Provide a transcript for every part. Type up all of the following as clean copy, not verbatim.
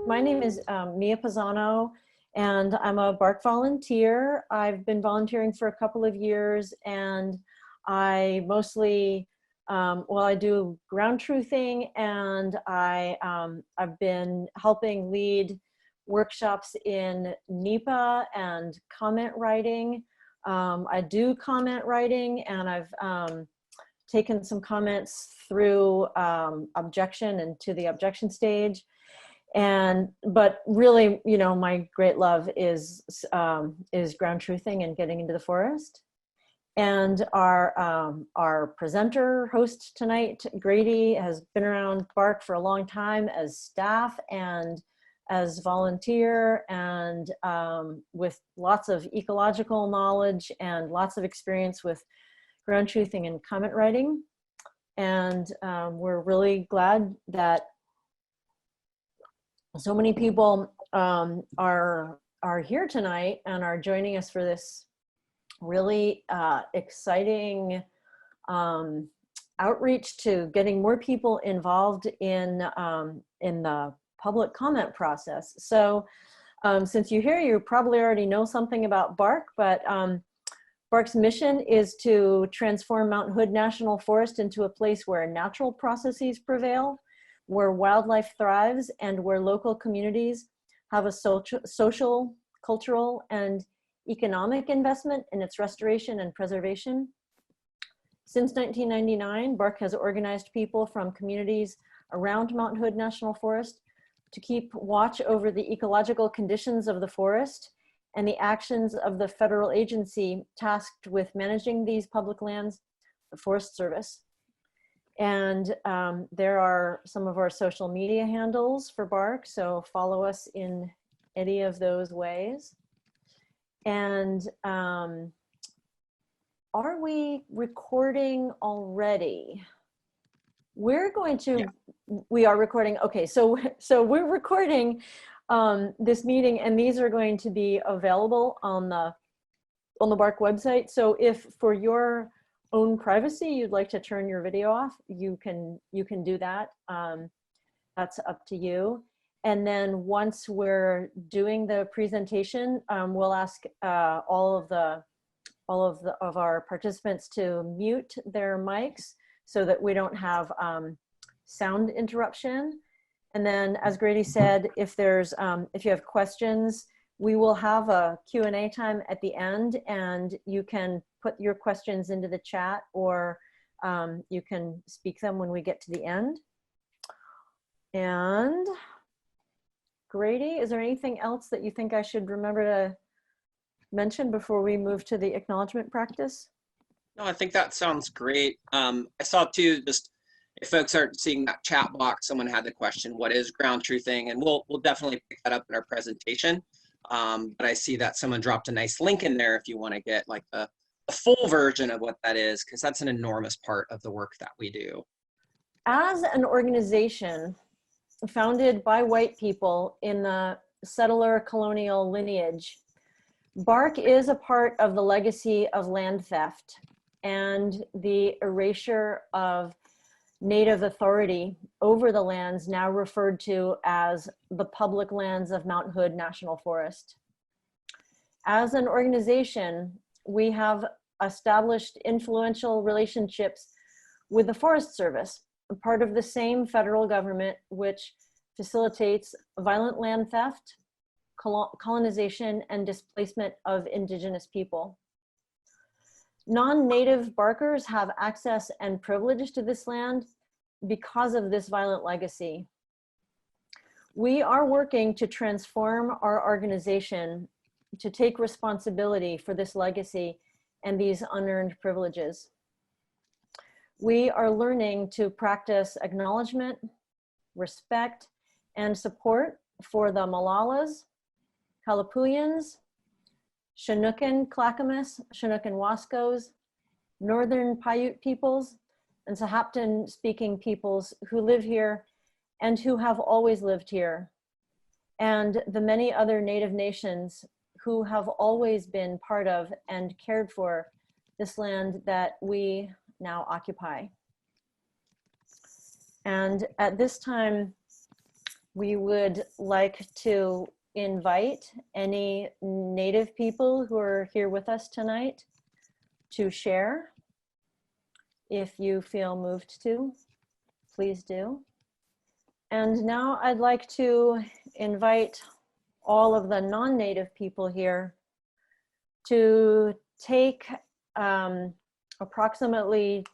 My name is Mia Pisano, and I'm a BARC volunteer. I've been volunteering for a couple of years, and I mostly, I do ground truthing, and I've been helping lead workshops in NEPA and comment writing. I do comment writing, and I've taken some comments through objection and to the objection stage. But really, you know, my great love is ground truthing and getting into the forest. And our presenter host tonight, Grady, has been around BARC for a long time as staff and as volunteer, and with lots of ecological knowledge and lots of experience with ground truthing and comment writing. And we're really glad that so many people are here tonight and are joining us for this really exciting outreach to getting more people involved in the public comment process. So since you're here, you probably already know something about BARC, but BARC's mission is to transform Mount Hood National Forest into a place where natural processes prevail, where wildlife thrives, and where local communities have a social, cultural, and economic investment in its restoration and preservation. Since 1999, BARC has organized people from communities around Mount Hood National Forest to keep watch over the ecological conditions of the forest and the actions of the federal agency tasked with managing these public lands, the Forest Service. And there are some of our social media handles for BARC, so follow us in any of those ways. And are we recording already? We're going to, yeah. We are recording. Okay, so we're recording this meeting, and these are going to be available on the BARC website. So if for your own privacy you'd like to turn your video off, you can do that. That's up to you. And then once we're doing the presentation, we'll ask all of our participants to mute their mics so that we don't have sound interruption. And then, as Grady said, if you have questions, we will have a Q&A time at the end, and you can put your questions into the chat, or you can speak them when we get to the end. And Grady, is there anything else that you think I should remember to mention before we move to the acknowledgement practice? No, I think that sounds great. I saw too, just if folks aren't seeing that chat box, someone had the question, what is ground truthing? And we'll definitely pick that up in our presentation. But I see that someone dropped a nice link in there if you want to get like the full version of what that is, because that's an enormous part of the work that we do. As an organization founded by white people in the settler colonial lineage, BARC is a part of the legacy of land theft and the erasure of Native authority over the lands now referred to as the public lands of Mount Hood National Forest. As an organization, we have established influential relationships with the Forest Service, a part of the same federal government which facilitates violent land theft, colonization, and displacement of indigenous people. Non-native BARCers have access and privilege to this land because of this violent legacy. We are working to transform our organization to take responsibility for this legacy and these unearned privileges. We are learning to practice acknowledgement, respect, and support for the Malalas, Kalapuyans, Chinookan Clackamas, Chinookan Wascos, Northern Paiute peoples, and Sahaptin speaking peoples who live here and who have always lived here, and the many other Native nations who have always been part of and cared for this land that we now occupy. And at this time, We would like to invite any Native people who are here with us tonight to share. If you feel moved to, please do. And now I'd like to invite all of the non-Native people here to take approximately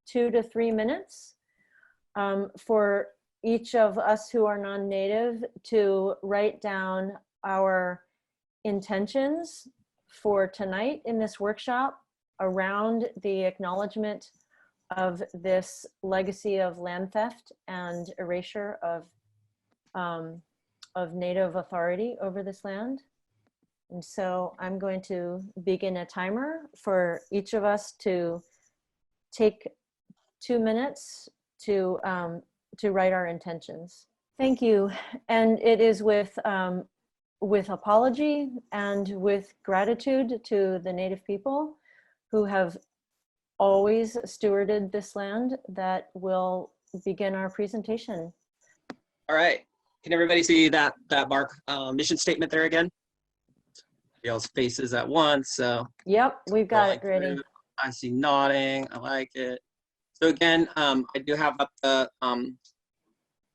2 to 3 minutes for each of us who are non-Native to write down our intentions for tonight in this workshop around the acknowledgement of this legacy of land theft and erasure of Native authority over this land. And so I'm going to begin a timer for each of us to take 2 minutes to write our intentions. Thank you. And it is with apology and with gratitude to the Native people who have always stewarded this land that will begin our presentation. All right. Can everybody see that Mark mission statement there again? Y'all's faces at once. So yep, we've got it ready. I see nodding. I like it. So again, I do have up the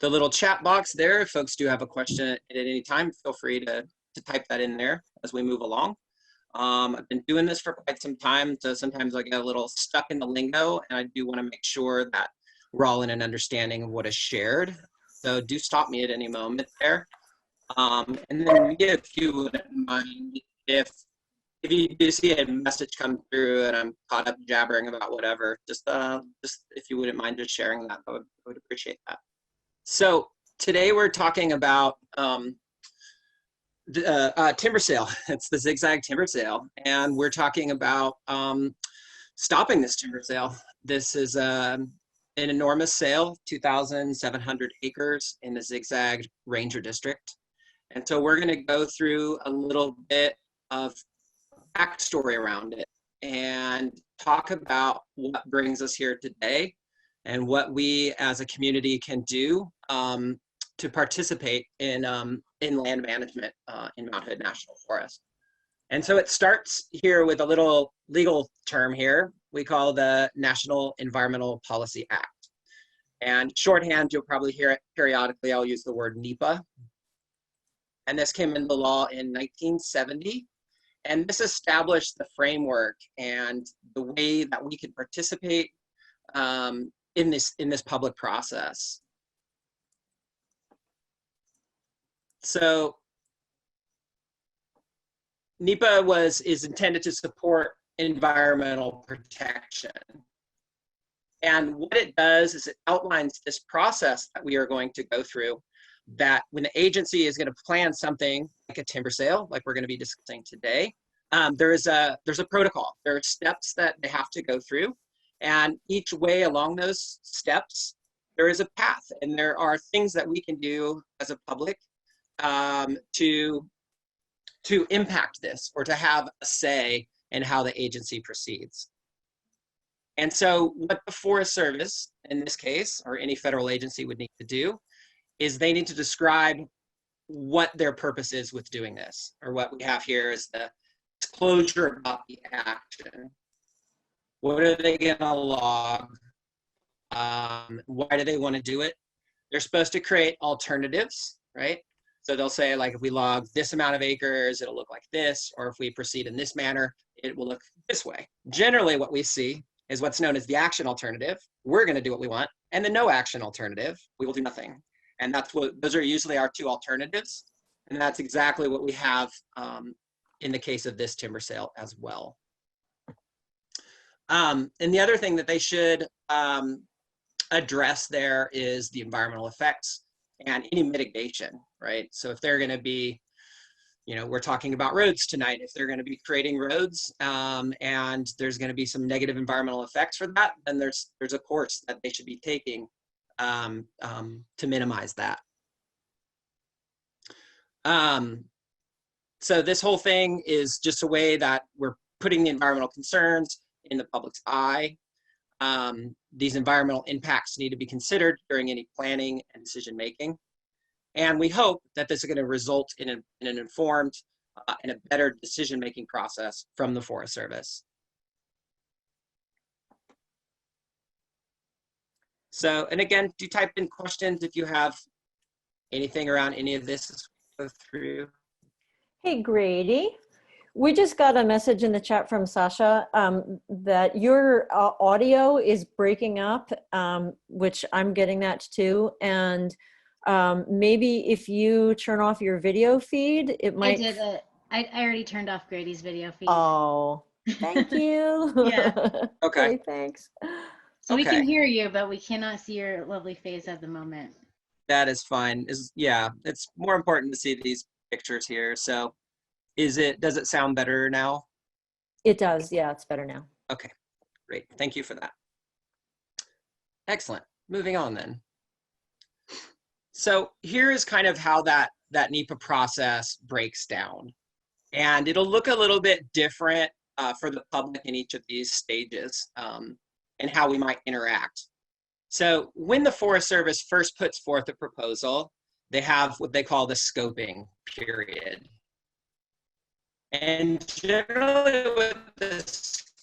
little chat box there. If folks do have a question at any time, feel free to type that in there as we move along. I've been doing this for quite some time, so sometimes I get a little stuck in the lingo, and I do want to make sure that we're all in an understanding of what is shared. So do stop me at any moment there. And then if you wouldn't mind, if you do see a message come through and I'm caught up jabbering about whatever, just if you wouldn't mind just sharing that, I would appreciate that. So today we're talking about timber sale. It's the Zigzag timber sale, and we're talking about stopping this timber sale. This is an enormous sale, 2,700 acres in the Zigzag Ranger District. And so we're going to go through a little bit of backstory around it and talk about what brings us here today and what we as a community can do to participate in land management in Mount Hood National Forest. And so it starts here with a little legal term here we call the National Environmental Policy Act. And shorthand, you'll probably hear it periodically, I'll use the word NEPA. And this came into law in 1970. And this established the framework and the way that we could participate in this public process. So NEPA is intended to support environmental protection. And what it does is it outlines this process that we are going to go through, that when the agency is going to plan something like a timber sale, like we're going to be discussing today, there's a protocol. There are steps that they have to go through. And each way along those steps, there is a path. And there are things that we can do as a public to impact this or to have a say in how the agency proceeds. And so what the Forest Service, in this case, or any federal agency would need to do, is they need to describe what their purpose is with doing this. Or what we have here is the disclosure about the action. What are they gonna log? Why do they want to do it? They're supposed to create alternatives, right? So they'll say, like, if we log this amount of acres, it'll look like this, or if we proceed in this manner, it will look this way. Generally, what we see is what's known as the action alternative. We're going to do what we want. And the no action alternative, we will do nothing. And those are usually our two alternatives. And that's exactly what we have in the case of this timber sale as well. And the other thing that they should address there is the environmental effects and any mitigation, right? So if they're going to be, we're talking about roads tonight. If they're going to be creating roads and there's going to be some negative environmental effects for that, then there's a course that they should be taking to minimize that. So this whole thing is just a way that we're putting the environmental concerns in the public's eye. These environmental impacts need to be considered during any planning and decision making. And we hope that this is going to result in an informed and a better decision-making process from the Forest Service. So, and again, do type in questions if you have anything around any of this as we go through. Hey, Grady. We just got a message in the chat from Sasha that your audio is breaking up, which I'm getting that too. And maybe if you turn off your video feed, it might. I did it. I already turned off Grady's video feed. Oh, thank you. Yeah. Okay. Thanks. So we Okay. can hear you, but we cannot see your lovely face at the moment. That is fine. Yeah, it's more important to see these pictures here. So does it sound better now? It does. Yeah, it's better now. Okay, great. Thank you for that. Excellent. Moving on then. So here is kind of how that NEPA process breaks down. And it'll look a little bit different for the public in each of these stages and how we might interact. So when the Forest Service first puts forth a proposal, they have what they call the scoping period. And generally with the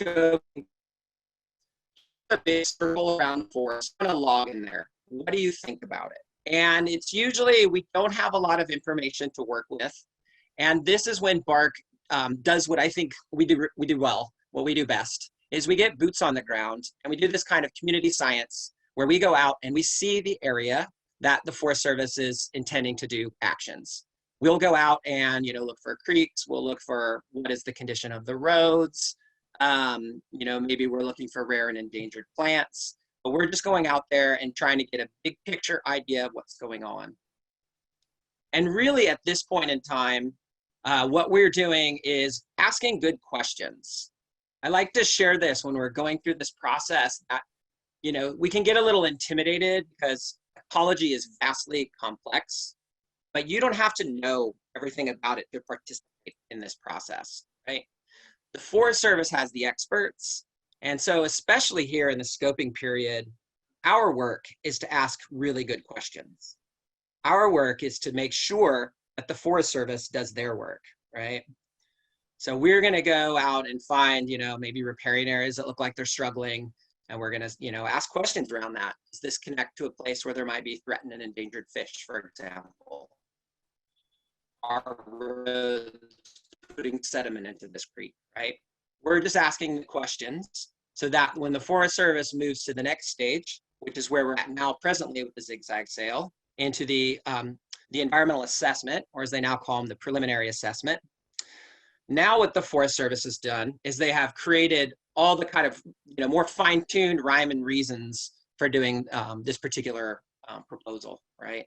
scoping, a big circle around the forest, I'm gonna log in there. What do you think about it? And it's usually, we don't have a lot of information to work with. And this is when BARC does what I think we do well, what we do best, is we get boots on the ground and we do this kind of community science where we go out and we see the area that the Forest Service is intending to do actions. We'll go out and, look for creeks, we'll look for what is the condition of the roads, maybe we're looking for rare and endangered plants, but we're just going out there and trying to get a big picture idea of what's going on. And really at this point in time, what we're doing is asking good questions. I like to share this when we're going through this process that, we can get a little intimidated because ecology is vastly complex, but you don't have to know everything about it to participate in this process, right? The Forest Service has the experts. And so especially here in the scoping period, our work is to ask really good questions. Our work is to make sure that the Forest Service does their work, right? So we're gonna go out and find, maybe riparian areas that look like they're struggling, and we're gonna, ask questions around that. Does this connect to a place where there might be threatened and endangered fish, for example? Are roads putting sediment into this creek, right? We're just asking the questions so that when the Forest Service moves to the next stage, which is where we're at now presently with the zigzag sale, into the environmental assessment, or as they now call them, the preliminary assessment. Now what the Forest Service has done is they have created all the kind of, more fine-tuned rhyme and reasons for doing this particular proposal, right?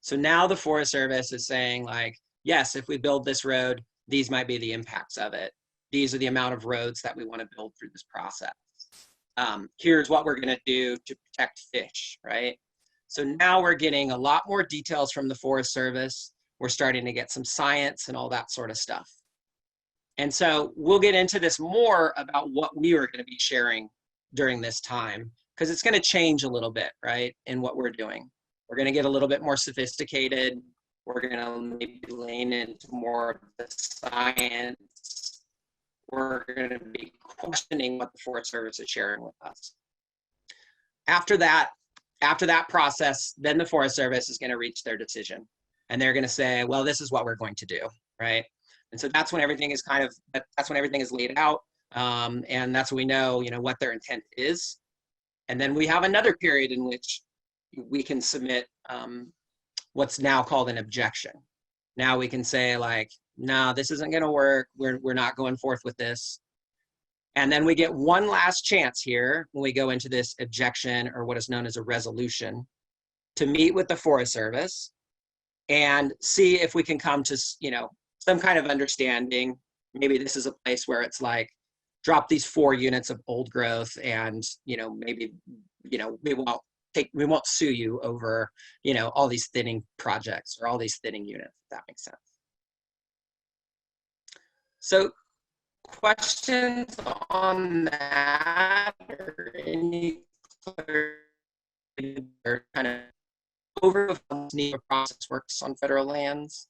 So now the Forest Service is saying like, yes, if we build this road, these might be the impacts of it. These are the amount of roads that we want to build through this process. Here's what we're going to do to protect fish, right? So now we're getting a lot more details from the Forest Service. We're starting to get some science and all that sort of stuff. And so we'll get into this more about what we are going to be sharing during this time, because it's going to change a little bit, right, in what we're doing. We're going to get a little bit more sophisticated. We're going to maybe lean into more of the science. We're going to be questioning what the Forest Service is sharing with us. After that process, then the Forest Service is going to reach their decision. And they're going to say, well, this is what we're going to do, right? And so that's when everything is that's when everything is laid out. And that's when we know, what their intent is. And then we have another period in which we can submit what's now called an objection. Now we can say like, no, this isn't going to work. We're not going forth with this. And then we get one last chance here when we go into this objection, or what is known as a resolution, to meet with the Forest Service and see if we can come to, some kind of understanding. Maybe this is a place where it's like, drop these 4 units of old growth and, maybe, we won't sue you over, all these thinning projects or all these thinning units, if that makes sense. So questions on that, or any kind of over NEPA process works on federal lands.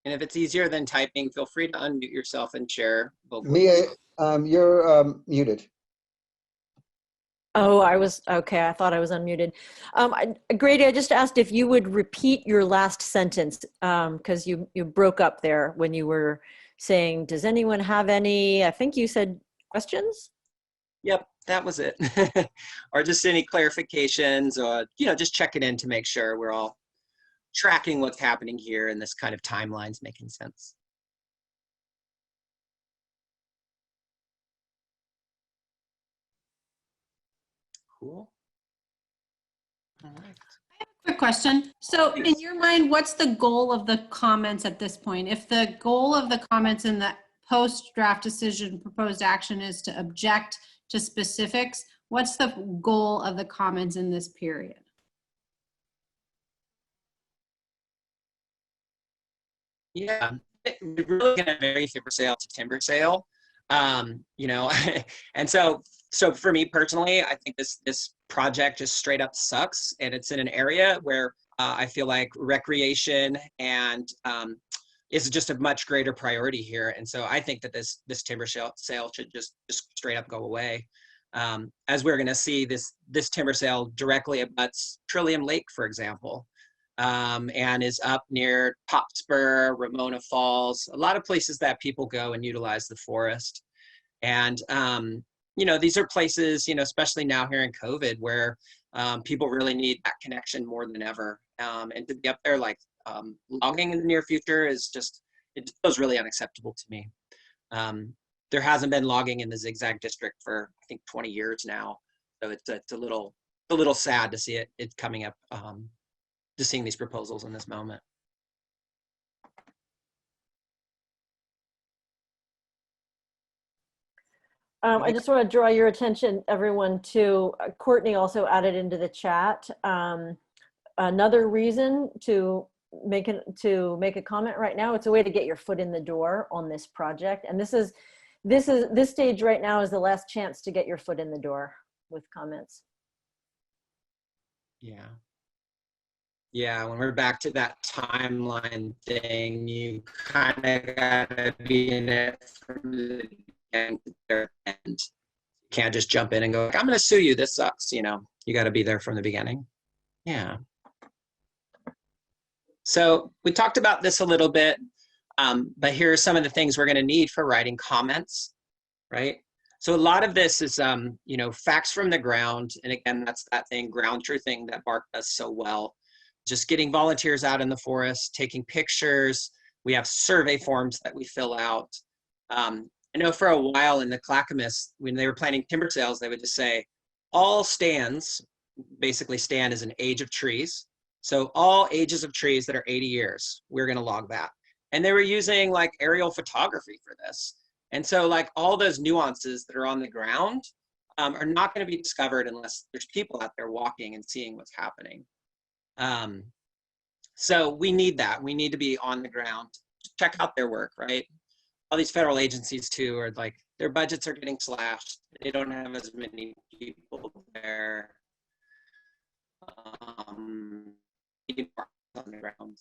And if it's easier than typing, feel free to unmute yourself and share vocally. Mia, you're muted. Oh, I was, okay, I thought I was unmuted. Grady, I just asked if you would repeat your last sentence, because you broke up there when you were saying, does anyone have any, I think you said questions? Yep, that was it. Or just any clarifications, or, you know, just checking in to make sure we're all tracking what's happening here and this kind of timeline's making sense. Cool. All right. Quick question. So in your mind, what's the goal of the comments at this point? If the goal of the comments in the post-draft decision proposed action is to object to specifics, what's the goal of the comments in this period? Yeah, we're really going to vary timber sale to timber sale. You know, and so for me personally, I think this project just straight up sucks, and it's in an area where I feel like recreation and is just a much greater priority here. And so I think that this timber sale should just straight up go away. As we're going to see, this timber sale directly abuts Trillium Lake, for example. And is up near Top Spur, Ramona Falls, a lot of places that people go and utilize the forest. And, you know, these are places, you know, especially now here in COVID, where people really need that connection more than ever. And to be up there, like logging in the near future is just, it feels really unacceptable to me. There hasn't been logging in the Zigzag District for, I think, 20 years now. So it's a little sad to see it coming up. Just seeing these proposals in this moment. I just want to draw your attention, everyone, to Courtney also added into the chat. Another reason to make a comment right now, it's a way to get your foot in the door on this project. And this stage right now is the last chance to get your foot in the door with comments. Yeah. Yeah, when we're back to that timeline thing, you kind of gotta be in it from the beginning to the end. You can't just jump in and go, I'm gonna sue you, this sucks, you know. You gotta be there from the beginning. Yeah. So we talked about this a little bit, but here are some of the things we're gonna need for writing comments, right? So a lot of this is, you know, facts from the ground. And again, that's that thing, ground truthing that BARC does so well. Just getting volunteers out in the forest, taking pictures. We have survey forms that we fill out. I know for a while in the Clackamas, when they were planning timber sales, they would just say, all stands, basically stand is an age of trees. So all ages of trees that are 80 years, we're gonna log that. And they were using like aerial photography for this. And so like all those nuances that are on the ground are not gonna be discovered unless there's people out there walking and seeing what's happening. So we need that. We need to be on the ground. Check out their work, right? All these federal agencies too are like, their budgets are getting slashed. They don't have as many people there. On the ground.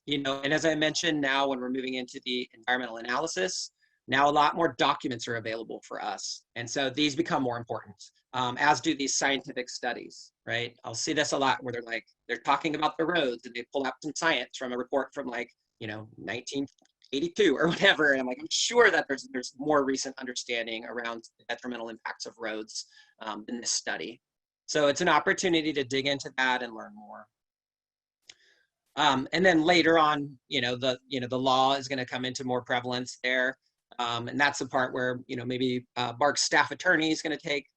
You know, and as I mentioned, now when we're moving into the environmental analysis, now a lot more documents are available for us. And so these become more important, as do these scientific studies, right? I'll see this a lot where they're talking about the roads and they pull out some science from a report from like, you know, 1982 or whatever. And I'm like, I'm sure that there's more recent understanding around the detrimental impacts of roads in this study. So it's an opportunity to dig into that and learn more. And then later on, the law is going to come into more prevalence there. And that's the part where, maybe BARC's staff attorney is going to take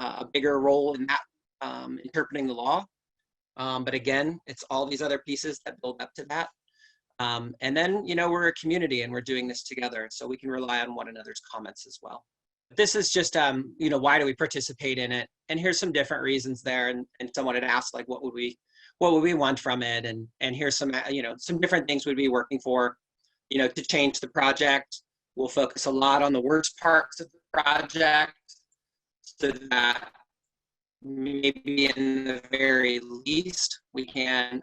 a bigger role in that, interpreting the law. But again, it's all these other pieces that build up to that. And then, we're a community and we're doing this together, so we can rely on one another's comments as well. This is just, why do we participate in it? And here's some different reasons there. And someone had asked, like, what would we want from it? And here's some, some different things we'd be working for. to change the project. We'll focus a lot on the worst parts of the project so that maybe in the very least we can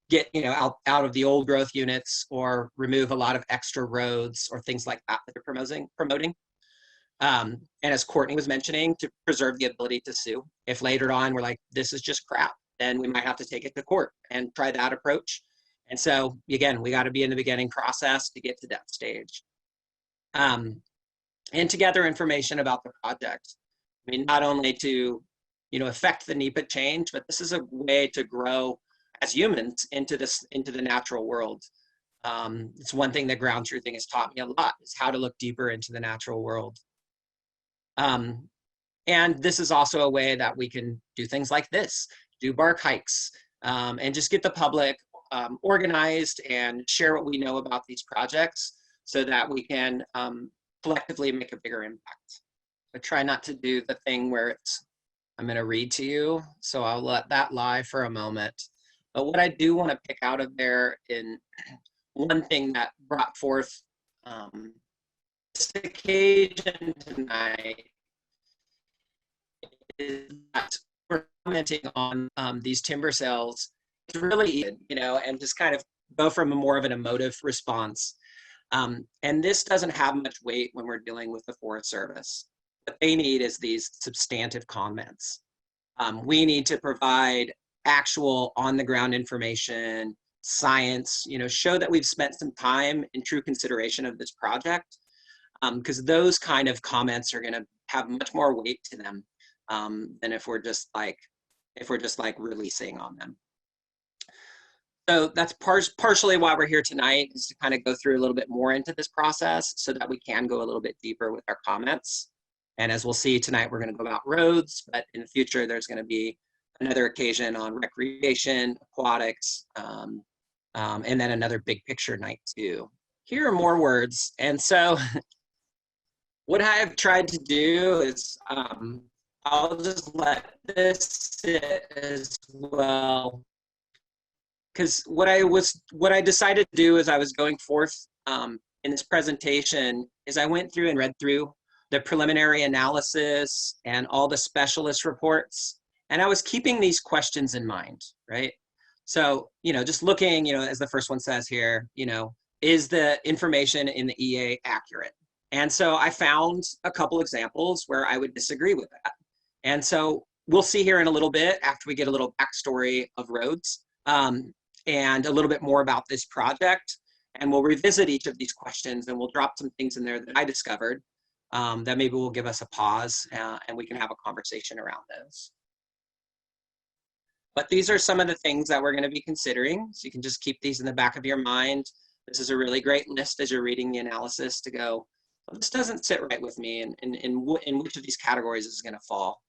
get out of the old growth units or remove a lot of extra roads or things like that they're promoting. And as Courtney was mentioning, to preserve the ability to sue. If later on we're like, this is just crap, then we might have to take it to court and try that approach. And so again, we got to be in the beginning process to get to that stage. And to gather information about the project. I mean, not only to affect the NEPA change, but this is a way to grow as humans into the natural world. It's one thing that ground truthing has taught me a lot, is how to look deeper into the natural world. And this is also a way that we can do things like this, do bark hikes, and just get the public organized and share what we know about these projects so that we can collectively make a bigger impact. But try not to do the thing where I'm going to read to you, so I'll let that lie for a moment. But what I do want to pick out of there, in one thing that brought forth this occasion tonight, is that we're commenting on these timber sales. It's really, and just kind of go from a more of an emotive response. And this doesn't have much weight when we're dealing with the Forest Service. What they need is these substantive comments. We need to provide actual on-the-ground information, science, show that we've spent some time in true consideration of this project, because those kind of comments are going to have much more weight to them than if we're just like releasing on them. So that's partially why we're here tonight, is to kind of go through a little bit more into this process so that we can go a little bit deeper with our comments. And as we'll see tonight, we're going to go about roads, but in the future, there's going to be another occasion on recreation, aquatics, and then another big picture night too. Here are more words. And so what I have tried to do is, I'll just let this sit as well. Because what I decided to do as I was going forth in this presentation is I went through and read through the preliminary analysis and all the specialist reports. And I was keeping these questions in mind, right? So, just looking, as the first one says here, is the information in the EA accurate? And so I found a couple examples where I would disagree with that. And so we'll see here in a little bit, after we get a little backstory of roads and a little bit more about this project. And we'll revisit each of these questions, and we'll drop some things in there that I discovered that maybe will give us a pause and we can have a conversation around those. But these are some of the things that we're going to be considering. So you can just keep these in the back of your mind. This is a really great list as you're reading the analysis to go, well, this doesn't sit right with me, and in which of these categories is going to fall.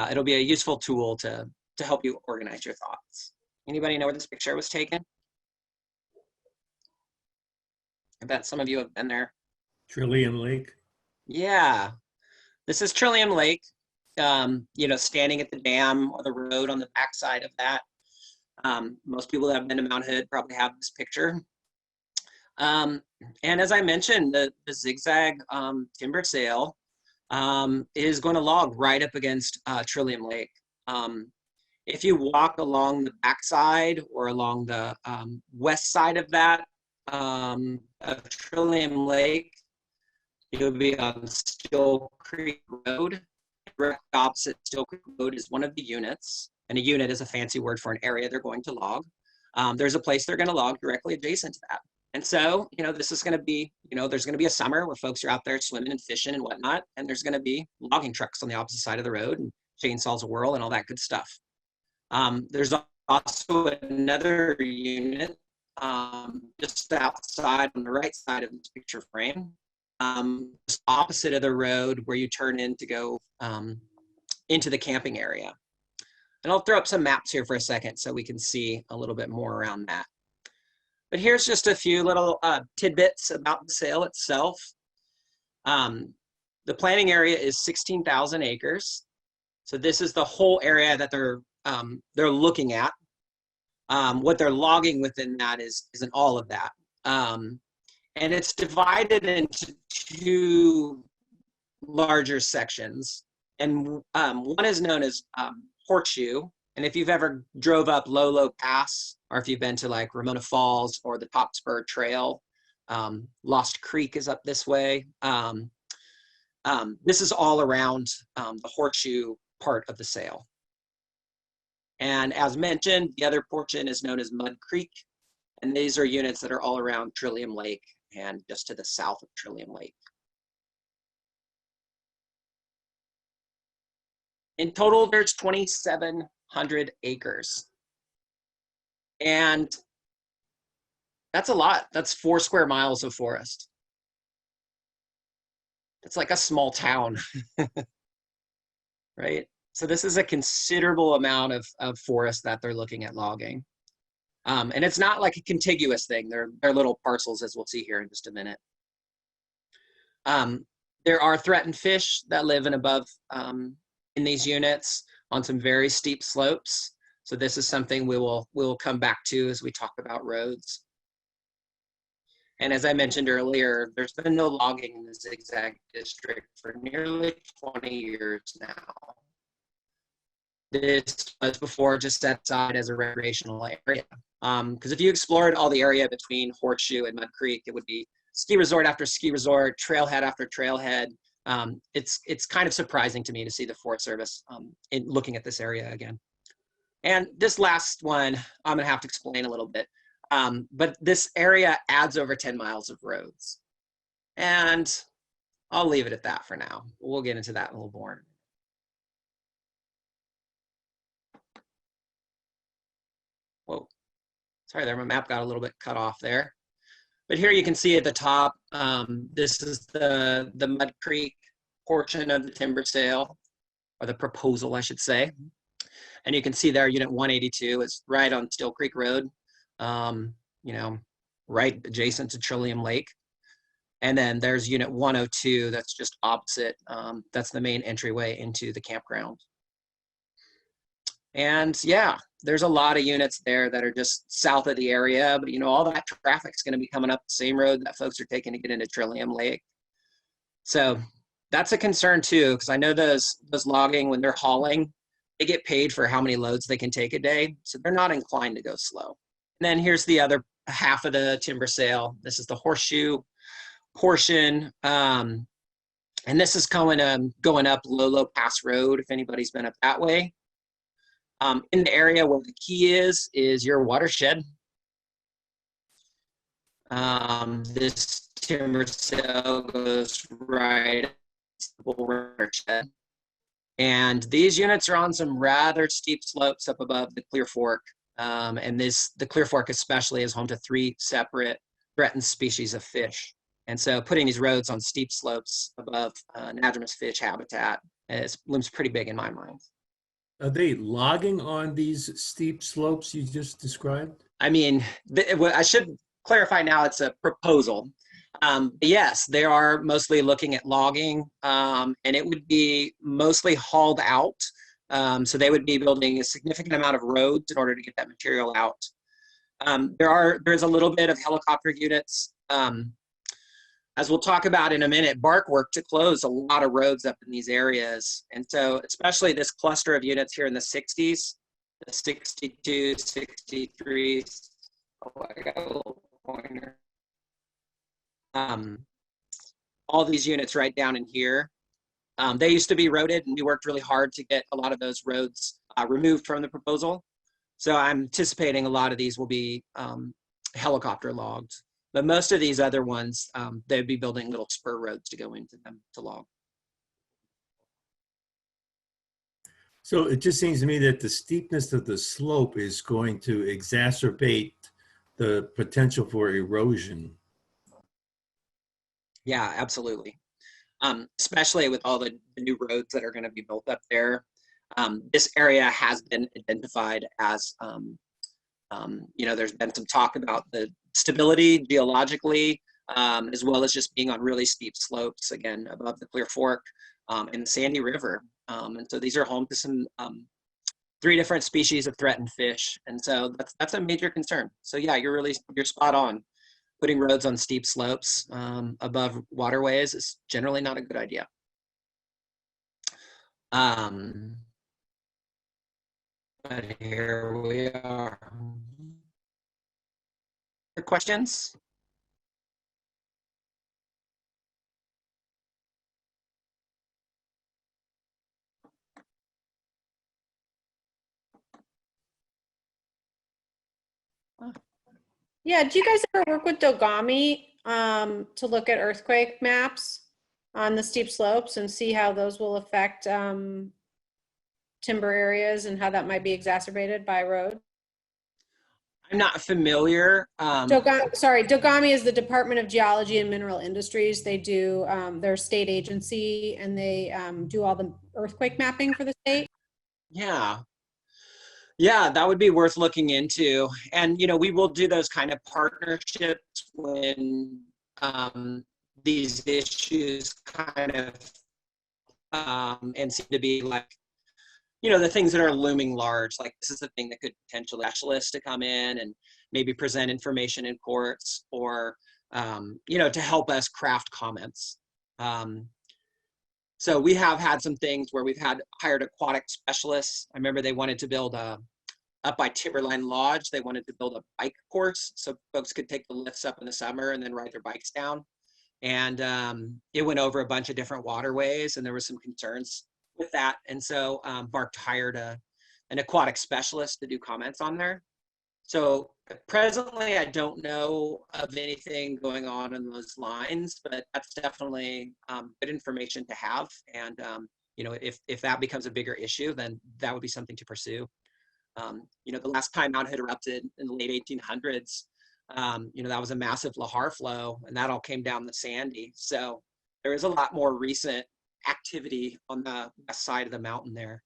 It'll be a useful tool to help you organize your thoughts. Anybody know where this picture was taken? I bet some of you have been there. Trillium Lake. Yeah, this is Trillium Lake, standing at the dam or the road on the backside of that. Most people that have been to Mount Hood probably have this picture. And as I mentioned, the Zigzag timber sale is going to log right up against Trillium Lake. If you walk along the backside or along the west side of that, of Trillium Lake, you'll be on Still Creek Road. Directly opposite Still Creek Road is one of the units, and a unit is a fancy word for an area they're going to log. There's a place they're going to log directly adjacent to that. And so, this is going to be, there's going to be a summer where folks are out there swimming and fishing and whatnot, and there's going to be logging trucks on the opposite side of the road and chainsaws a whirl and all that good stuff. There's also another unit just outside on the right side of this picture frame, just opposite of the road where you turn in to go into the camping area. And I'll throw up some maps here for a second so we can see a little bit more around that. But here's just a few little tidbits about the sale itself. The planning area is 16,000 acres. So this is the whole area that they're looking at. What they're logging within that isn't all of that. And it's divided into two larger sections. And one is known as Horseshoe. And if you've ever drove up Lolo Pass, or if you've been to like Ramona Falls or the Top Spur Trail, Lost Creek is up this way. This is all around the Horseshoe part of the sail. And as mentioned, the other portion is known as Mud Creek. And these are units that are all around Trillium Lake and just to the south of Trillium Lake. In total, there's 2,700 acres. And that's a lot. That's 4 square miles of forest. It's like a small town, right? So this is a considerable amount of forest that they're looking at logging. And it's not like a contiguous thing. They're little parcels, as we'll see here in just a minute. There are threatened fish that live in above in these units on some very steep slopes. So this is something we will come back to as we talk about roads. And as I mentioned earlier, there's been no logging in the Zigzag District for nearly 20 years now. This was before just set aside as a recreational area. Because if you explored all the area between Horseshoe and Mud Creek, it would be ski resort after ski resort, trailhead after trailhead. It's kind of surprising to me to see the Forest Service in looking at this area again. And this last one, I'm gonna have to explain a little bit. But this area adds over 10 miles of roads. And I'll leave it at that for now. We'll get into that a little more. Whoa, sorry there, my map got a little bit cut off there. But here you can see at the top, this is the Mud Creek portion of the timber sale, or the proposal, I should say. And you can see there, Unit 182 is right on Still Creek Road, you know, right adjacent to Trillium Lake. And then there's Unit 102 that's just opposite. That's the main entryway into the campground. And yeah, there's a lot of units there that are just south of the area, but you know, all that traffic's going to be coming up the same road that folks are taking to get into Trillium Lake. So that's a concern too, because I know those logging, when they're hauling, they get paid for how many loads they can take a day. So they're not inclined to go slow. And then here's the other half of the timber sale. This is the Horseshoe portion. And this is going up Lolo Pass Rd, if anybody's been up that way. In the area where the key is your watershed. This timber sale goes right to the watershed. And these units are on some rather steep slopes up above the Clear Fork. And the Clear Fork especially is home to 3 separate threatened species of fish. And so putting these roads on steep slopes above anadromous fish habitat looms pretty big in my mind. Are they logging on these steep slopes you just described? I mean, I should clarify now, it's a proposal. Yes, they are mostly looking at logging, and it would be mostly hauled out. So they would be building a significant amount of roads in order to get that material out. There's a little bit of helicopter units. As we'll talk about in a minute, Bark worked to close a lot of roads up in these areas. And so especially this cluster of units here in the 60s, the 62, 63, oh, I got a little pointer. All these units right down in here, they used to be roaded, and we worked really hard to get a lot of those roads removed from the proposal. So I'm anticipating a lot of these will be helicopter logged. But most of these other ones, they'd be building little spur roads to go into them to log. So it just seems to me that the steepness of the slope is going to exacerbate the potential for erosion. Yeah, absolutely. Especially with all the new roads that are going to be built up there. This area has been identified as, you know, there's been some talk about the stability geologically, as well as just being on really steep slopes, again, above the Clear Fork and the Sandy River. And so these are home to some 3 different species of threatened fish. And so that's a major concern. So yeah, you're spot on. putting roads on steep slopes above waterways is generally not a good idea. But here we are. Questions? Yeah, do you guys ever work with Dogami to look at earthquake maps on the steep slopes and see how those will affect timber areas and how that might be exacerbated by road? I'm not familiar. Dogami is the Department of Geology and Mineral Industries. They do, they're a state agency, and they do all the earthquake mapping for the state. Yeah. Yeah, that would be worth looking into. And, you know, we will do those kind of partnerships when these issues kind of and seem to be like, you know, the things that are looming large, like this is the thing that could potentially specialists to come in and maybe present information in courts or, you know, to help us craft comments. So we have had some things where we've hired aquatic specialists. I remember they wanted to build up by Timberline Lodge, they wanted to build a bike course so folks could take the lifts up in the summer and then ride their bikes down. And it went over a bunch of different waterways, and there were some concerns with that. And so Bark hired an aquatic specialist to do comments on there. So presently, I don't know of anything going on in those lines, but that's definitely good information to have. And you know, if that becomes a bigger issue, then that would be something to pursue. You know, the last time Mount had erupted in the late 1800s, you know, that was a massive lahar flow, and that all came down the Sandy. So there is a lot more recent activity on the west side of the mountain there.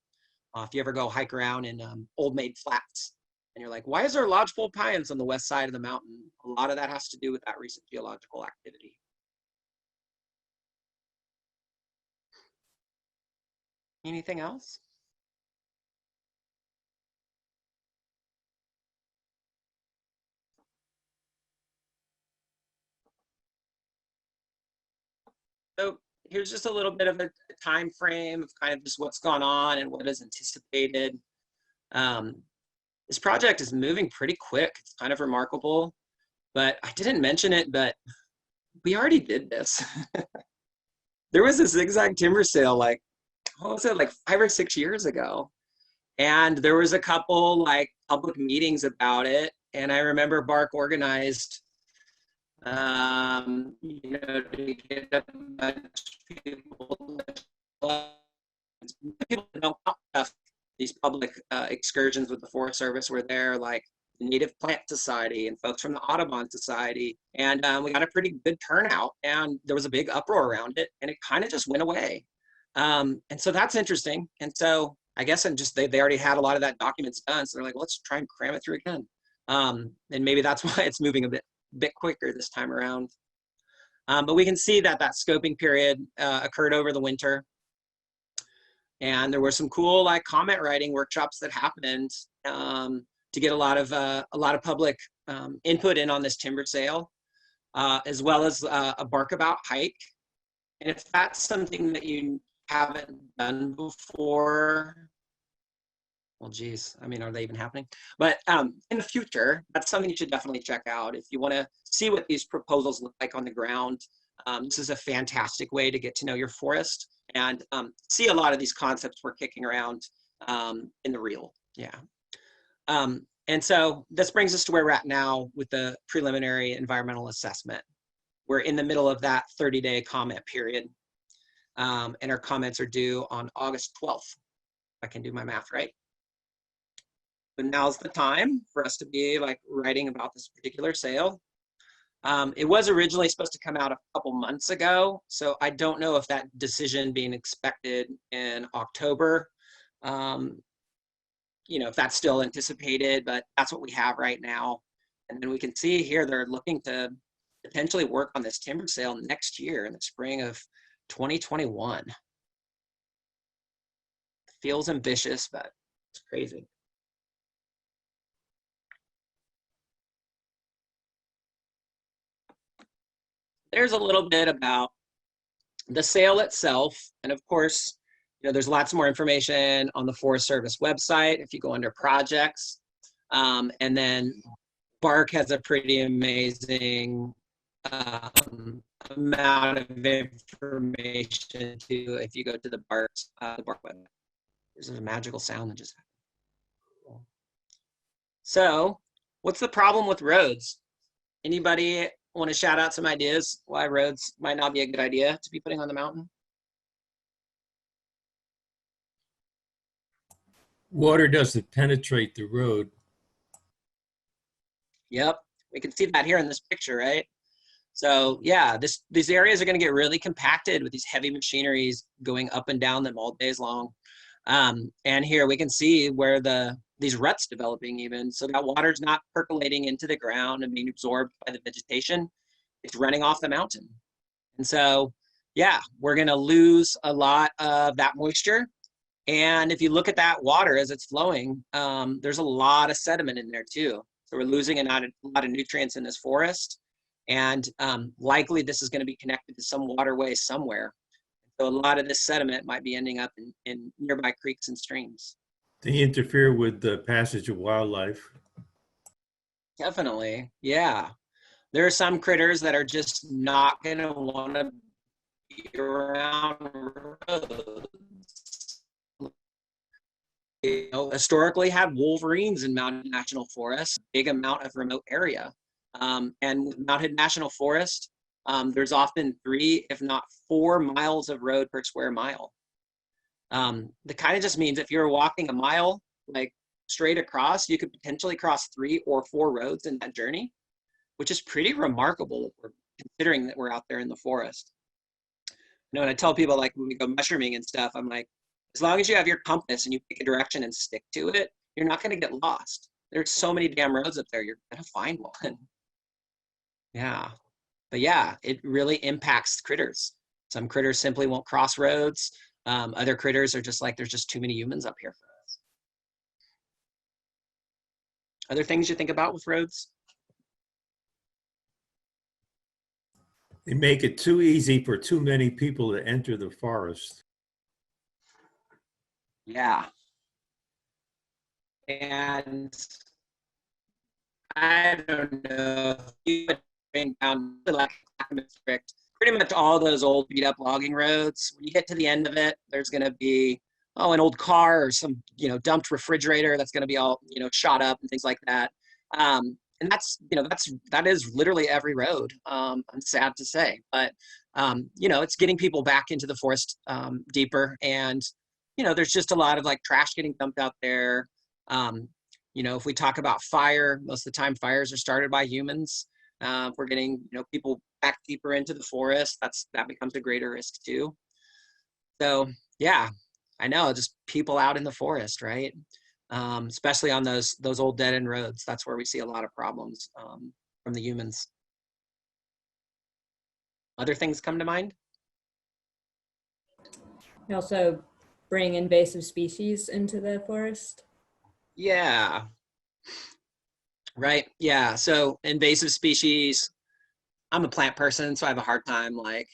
If you ever go hike around in Old Maid Flats, and you're like, why is there lodgepole pines on the west side of the mountain? A lot of that has to do with that recent geological activity. Anything else? So here's just a little bit of a time frame of kind of just what's gone on and what is anticipated. This project is moving pretty quick. It's kind of remarkable, but I didn't mention it, but we already did this. There was a zigzag timber sale, like, what was it, like 5 or 6 years ago. And there was a couple like public meetings about it. And I remember Bark organized, you know, to get a bunch of people don't count these public excursions with the Forest Service were there, like the Native Plant Society and folks from the Audubon Society. And we got a pretty good turnout, and there was a big uproar around it, and it kind of just went away. And so that's interesting. And so I guess they already had a lot of that documents done. So they're like, let's try and cram it through again. And maybe that's why it's moving a bit quicker this time around. But we can see that scoping period occurred over the winter. And there were some cool like comment writing workshops that happened to get a lot of public input in on this timber sale, as well as a Bark About hike. And if that's something that you haven't done before, well, geez, I mean, are they even happening? But in the future, that's something you should definitely check out. If you want to see what these proposals look like on the ground, this is a fantastic way to get to know your forest and see a lot of these concepts we're kicking around in the real. Yeah. And so this brings us to where we're at now with the preliminary environmental assessment. We're in the middle of that 30-day comment period. And our comments are due on August 12th. If I can do my math right. But now's the time for us to be like writing about this particular sale. It was originally supposed to come out a couple months ago, so I don't know if that decision being expected in October, you know, if that's still anticipated, but that's what we have right now. And then we can see here they're looking to potentially work on this timber sale next year in the spring of 2021. Feels ambitious, but it's crazy. there's a little bit about the sale itself. And of course, there's lots more information on the Forest Service website if you go under projects. And then Bark has a pretty amazing amount of information too if you go to the Bark website. There's a magical sound that just happened. So what's the problem with roads? Anybody want to shout out some ideas why roads might not be a good idea to be putting on the mountain? Water doesn't penetrate the road. Yep, we can see that here in this picture, right? So yeah, these areas are going to get really compacted with these heavy machineries going up and down them all days long. And here we can see where these ruts developing even, so that water's not percolating into the ground and being absorbed by the vegetation. It's running off the mountain. And so, yeah, we're going to lose a lot of that moisture. And if you look at that water as it's flowing, there's a lot of sediment in there too. So we're losing a lot of nutrients in this forest. And likely this is going to be connected to some waterway somewhere. So a lot of this sediment might be ending up in nearby creeks and streams. They interfere with the passage of wildlife. Definitely, yeah. There are some critters that are just not going to want to be around roads. Historically had wolverines in Mountain National Forest, big amount of remote area. And Mountain National Forest, there's often 3, if not 4 miles of road per square mile. That kind of just means if you're walking a mile, like straight across, you could potentially cross 3 or 4 roads in that journey, which is pretty remarkable considering that we're out there in the forest. When I tell people, like, when we go mushrooming and stuff, I'm like, as long as you have your compass and you pick a direction and stick to it, you're not going to get lost. There's so many damn roads up there, you're going to find one. Yeah. But yeah, it really impacts critters. Some critters simply won't cross roads. Other critters are just like, there's just too many humans up here for us. Other things you think about with roads? They make it too easy for too many people to enter the forest. Yeah. And I don't know if you would bring down like district, pretty much all those old beat up logging roads. When you get to the end of it, there's going to be, an old car or some, dumped refrigerator that's going to be all, shot up and things like that. And that is literally every road. I'm sad to say, but it's getting people back into the forest deeper. And, there's just a lot of like trash getting dumped out there. If we talk about fire, most of the time fires are started by humans. If we're getting, people back deeper into the forest, that becomes a greater risk too. So yeah, I know, just people out in the forest, right? Especially on those old dead end roads. That's where we see a lot of problems from the humans. Other things come to mind? You also bring invasive species into the forest. Yeah. Right. Yeah. So invasive species, I'm a plant person, so I have a hard time like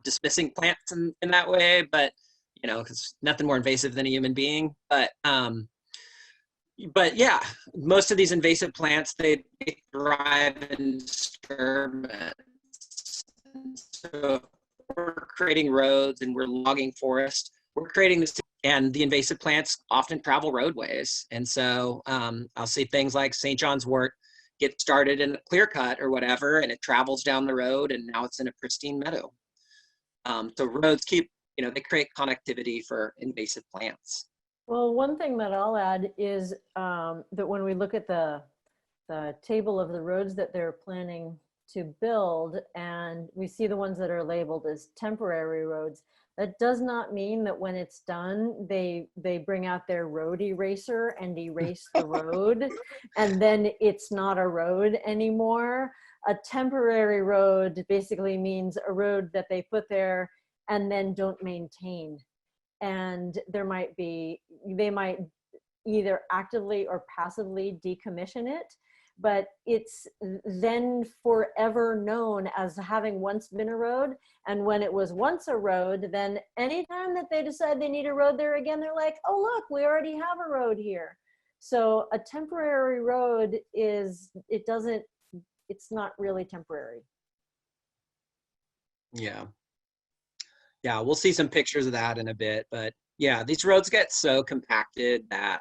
dismissing plants in that way, but because nothing more invasive than a human being. But yeah, most of these invasive plants, they thrive in disturbance. So if we're creating roads and we're logging forest, we're creating this, and the invasive plants often travel roadways. And so I'll see things like St. John's wort get started in a clear cut or whatever, and it travels down the road, and now it's in a pristine meadow. So roads they create connectivity for invasive plants. Well, one thing that I'll add is that when we look at the table of the roads that they're planning to build, and we see the ones that are labeled as temporary roads, that does not mean that when it's done, they bring out their road eraser and erase the road, and then it's not a road anymore. A temporary road basically means a road that they put there and then don't maintain. And they might either actively or passively decommission it, but it's then forever known as having once been a road. And when it was once a road, then anytime that they decide they need a road there again, they're like, oh, look, we already have a road here. So a temporary road it's not really temporary. Yeah. Yeah, we'll see some pictures of that in a bit, but yeah, these roads get so compacted that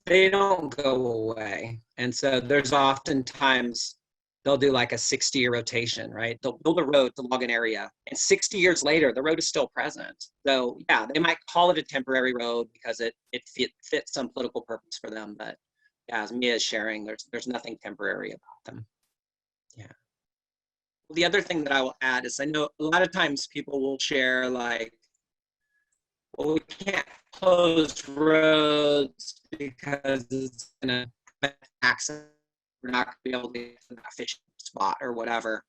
they don't go away. And so there's oftentimes, they'll do like a 60-year rotation, right? They'll build a road to log an area, and 60 years later, the road is still present. So yeah, they might call it a temporary road because it fits some political purpose for them. But yeah, as Mia is sharing, there's nothing temporary about them. Yeah. The other thing that I will add is I know a lot of times people will share like, well, we can't close roads because it's going to prevent access. We're not going to be able to get to that fishing spot or whatever.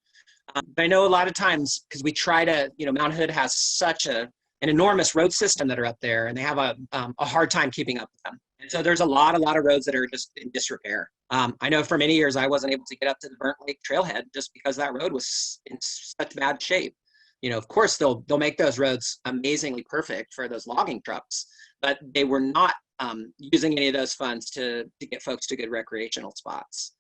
But I know a lot of times, because we try to, Mount Hood has such an enormous road system that are up there, and they have a hard time keeping up with them. And so there's a lot of roads that are just in disrepair. I know for many years I wasn't able to get up to the Burnt Lake Trailhead just because that road was in such bad shape. Of course they'll make those roads amazingly perfect for those logging trucks, but they were not using any of those funds to get folks to good recreational spots.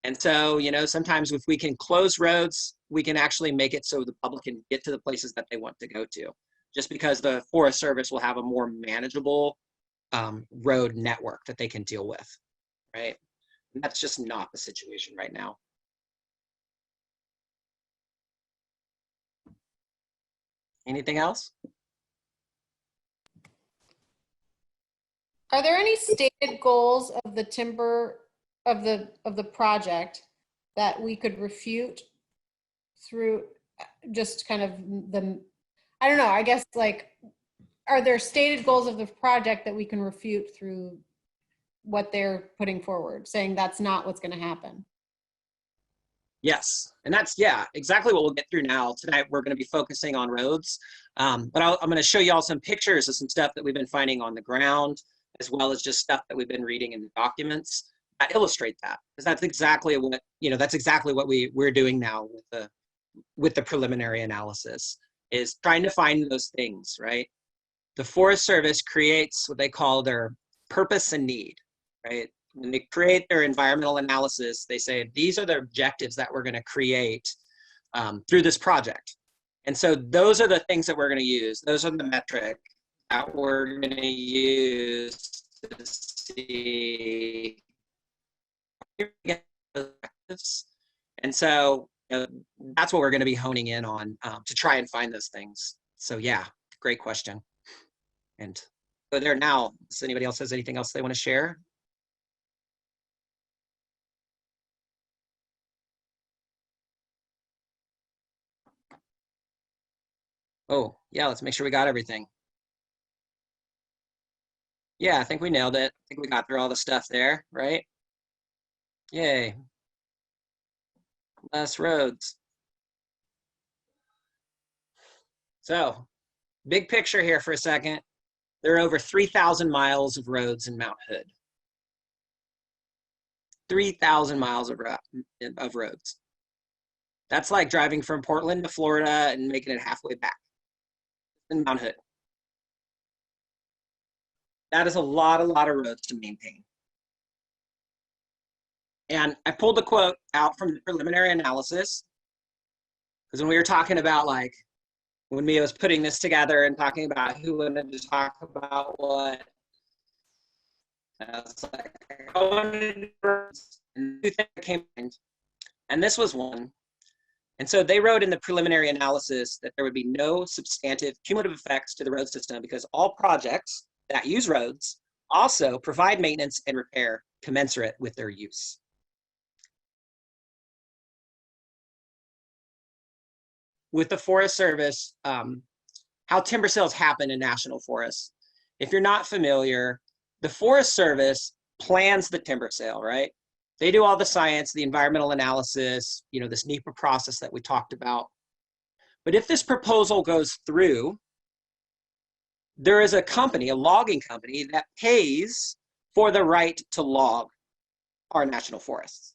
And so, sometimes if we can close roads, we can actually make it so the public can get to the places that they want to go to, just because the Forest Service will have a more manageable road network that they can deal with, right? And that's just not the situation right now. Anything else? Are there any stated goals of the timber of the project that we could refute through just kind of I don't know, I guess, like, are there stated goals of the project that we can refute through what they're putting forward, saying that's not what's going to happen? Yes, and that's, exactly what we'll get through now. Tonight, we're going to be focusing on roads, but I'm going to show you all some pictures of some stuff that we've been finding on the ground, as well as just stuff that we've been reading in the documents that illustrate that, because that's exactly what, that's exactly what we're doing now with the preliminary analysis, is trying to find those things, right? The Forest Service creates what they call their purpose and need, right? When they create their environmental analysis, they say, these are the objectives that we're going to create through this project. And so those are the things that we're going to use. Those are the metric that we're going to use to see. And so that's what we're going to be honing in on to try and find those things. So yeah, great question. And so there now, does anybody else has anything else they want to share? Oh, yeah, let's make sure we got everything. Yeah, I think we nailed it. I think we got through all the stuff there, right? Yay. Less roads. So, big picture here for a second. There are over 3,000 miles of roads in Mount Hood. 3,000 miles of roads. That's like driving from Portland to Florida and making it halfway back in Mount Hood. That is a lot of roads to maintain. And I pulled the quote out from the preliminary analysis, because when we were talking about, like, when Mia was putting this together and talking about who wanted to talk about what, I was like, I wanted to, and two things came in, and this was one. And so they wrote in the preliminary analysis that there would be no substantive cumulative effects to the road system because all projects that use roads also provide maintenance and repair commensurate with their use. With the Forest Service, how timber sales happen in national forests. If you're not familiar, the Forest Service plans the timber sale, right? They do all the science, the environmental analysis, this NEPA process that we talked about. But if this proposal goes through, there is a company, a logging company, that pays for the right to log our national forests.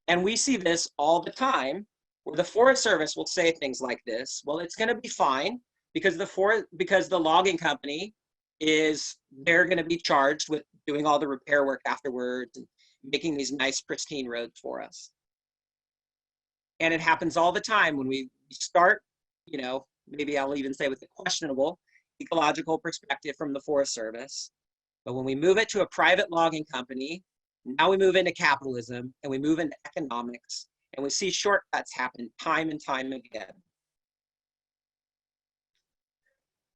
And we see this all the time where the Forest Service will say things like this, well, it's going to be fine because the logging company they're going to be charged with doing all the repair work afterwards and making these nice pristine roads for us. And it happens all the time when we start, maybe I'll even say with a questionable ecological perspective from the Forest Service. But when we move it to a private logging company, now we move into capitalism and we move into economics, and we see shortcuts happen time and time again.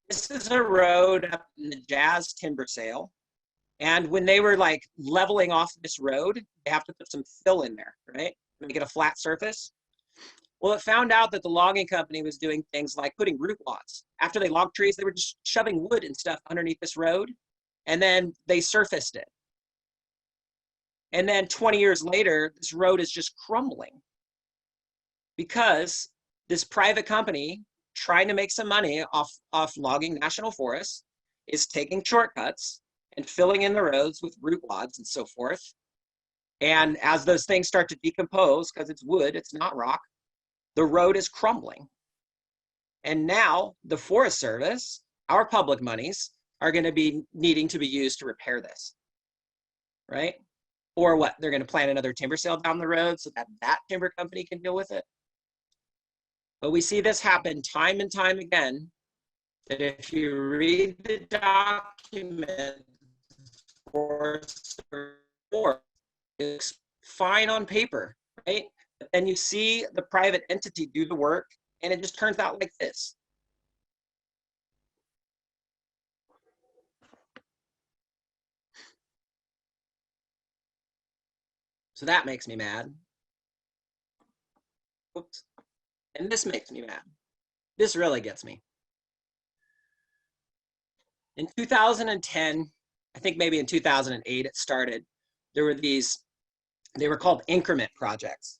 This is a road up in the Jazz timber sale. And when they were like leveling off this road, they have to put some fill in there, right? To make it a flat surface. Well, it found out that the logging company was doing things like putting root lots. After they logged trees, they were just shoving wood and stuff underneath this road, and then they surfaced it. And then 20 years later, this road is just crumbling because this private company trying to make some money off logging national forests is taking shortcuts and filling in the roads with root wads and so forth. And as those things start to decompose, because it's wood, it's not rock, the road is crumbling. And now the Forest Service, our public monies, are going to be needing to be used to repair this, right? Or what? They're going to plant another timber sale down the road so that timber company can deal with it. But we see this happen time and time again, that if you read the document, it's fine on paper, right? But then you see the private entity do the work, and it just turns out like this. So that makes me mad. Oops. And this makes me mad. This really gets me. In 2010, I think maybe in 2008 it started, there were they were called increment projects.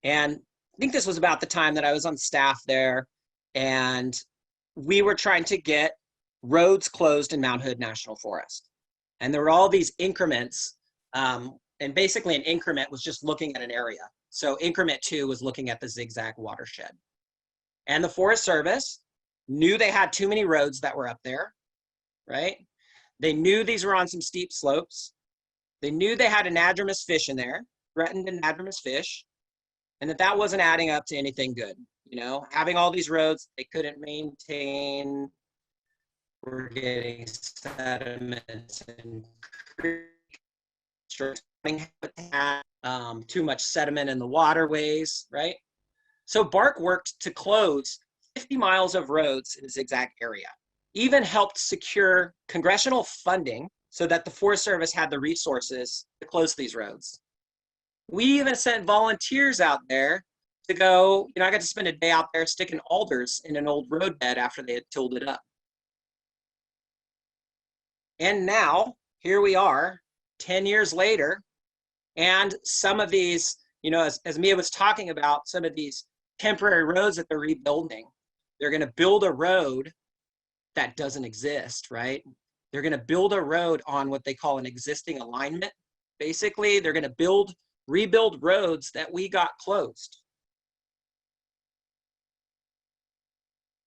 And I think this was about the time that I was on staff there, and we were trying to get roads closed in Mount Hood National Forest. And there were all these increments, and basically an increment was just looking at an area. So increment 2 was looking at the Zigzag watershed. And the Forest Service knew they had too many roads that were up there, right? They knew these were on some steep slopes. They knew they had anadromous fish in there, threatened anadromous fish, and that wasn't adding up to anything good. Having all these roads they couldn't maintain, we're getting sediments and habitat, too much sediment in the waterways, right? So BARC worked to close 50 miles of roads in the Zigzag area, even helped secure congressional funding so that the Forest Service had the resources to close these roads. We even sent volunteers out there to go, I got to spend a day out there sticking alders in an old road bed after they had tilled it up. And now, here we are, 10 years later, and some of these, as Mia was talking about, some of these temporary roads that they're rebuilding, they're going to build a road that doesn't exist, right? They're going to build a road on what they call an existing alignment. Basically, they're going to rebuild roads that we got closed.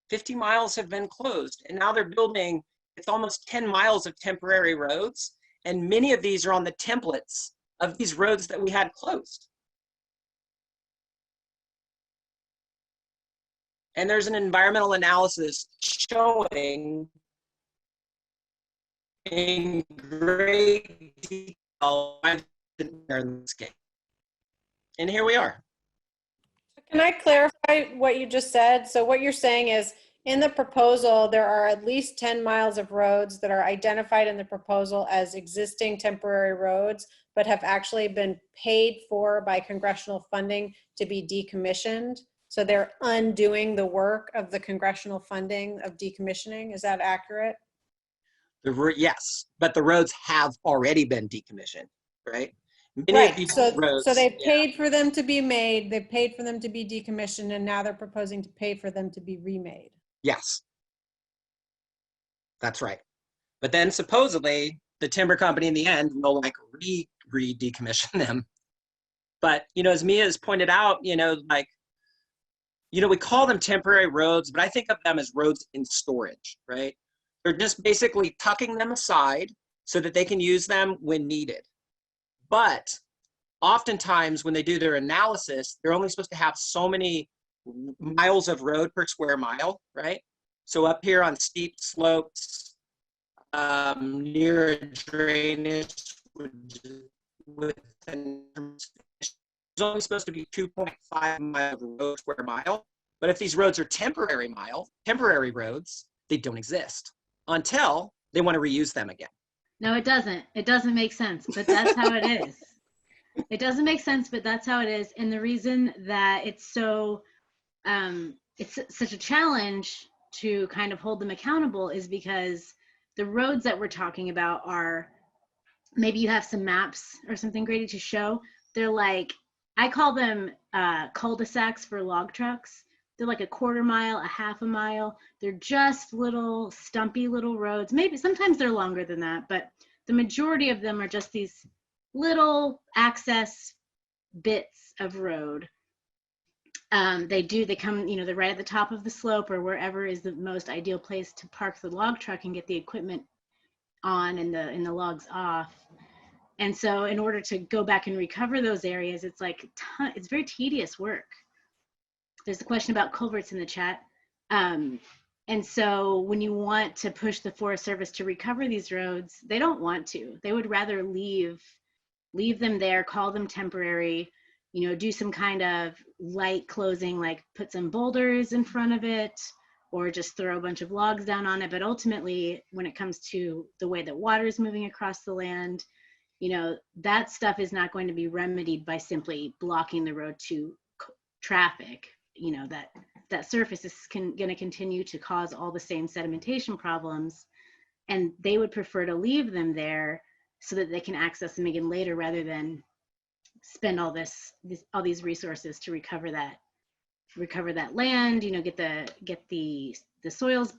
50 miles have been closed, and now they're building, it's almost 10 miles of temporary roads, and many of these are on the templates of these roads that we had closed. And there's an environmental analysis showing in great detail the landscape. And here we are. Can I clarify what you just said? So what you're saying is, in the proposal, there are at least 10 miles of roads that are identified in the proposal as existing temporary roads, but have actually been paid for by congressional funding to be decommissioned. So they're undoing the work of the congressional funding of decommissioning. Is that accurate? Yes, but the roads have already been decommissioned, right? Many Right. of these So roads, they paid for them to be made, they paid for them to be decommissioned, and now they're proposing to pay for them to be remade. yes, that's right. But then supposedly the timber company in the end will like re-decommission them. But, as Mia has pointed out, we call them temporary roads, but I think of them as roads in storage, right? They're just basically tucking them aside so that they can use them when needed. But oftentimes when they do their analysis, they're only supposed to have so many miles of road per square mile, right? So up here on steep slopes, near a drainage, there's only supposed to be 2.5 miles of road square mile. But if these roads are temporary roads, they don't exist until they want to reuse them again. No, it doesn't. It doesn't make sense, but that's how it is. It doesn't make sense, but that's how it is. And the reason that it's so, it's such a challenge to kind of hold them accountable is because the roads that we're talking about are, maybe you have some maps or something Grady to show. They're like, I call them cul-de-sacs for log trucks. They're like a quarter mile, a half a mile. They're just little stumpy little roads. Maybe sometimes they're longer than that, but the majority of them are just these little access bits of road. They come, they're right at the top of the slope or wherever is the most ideal place to park the log truck and get the equipment on and the logs off. And so in order to go back and recover those areas, it's it's very tedious work. There's a question about culverts in the chat. And so when you want to push the Forest Service to recover these roads, they don't want to. They would rather leave them there, call them temporary, do some kind of light closing, like put some boulders in front of it, or just throw a bunch of logs down on it. But ultimately, when it comes to the way that water is moving across the land, that stuff is not going to be remedied by simply blocking the road to traffic. That surface is going to continue to cause all the same sedimentation problems, and they would prefer to leave them there so that they can access them again later, rather than spend all these resources to recover that land. Get the soils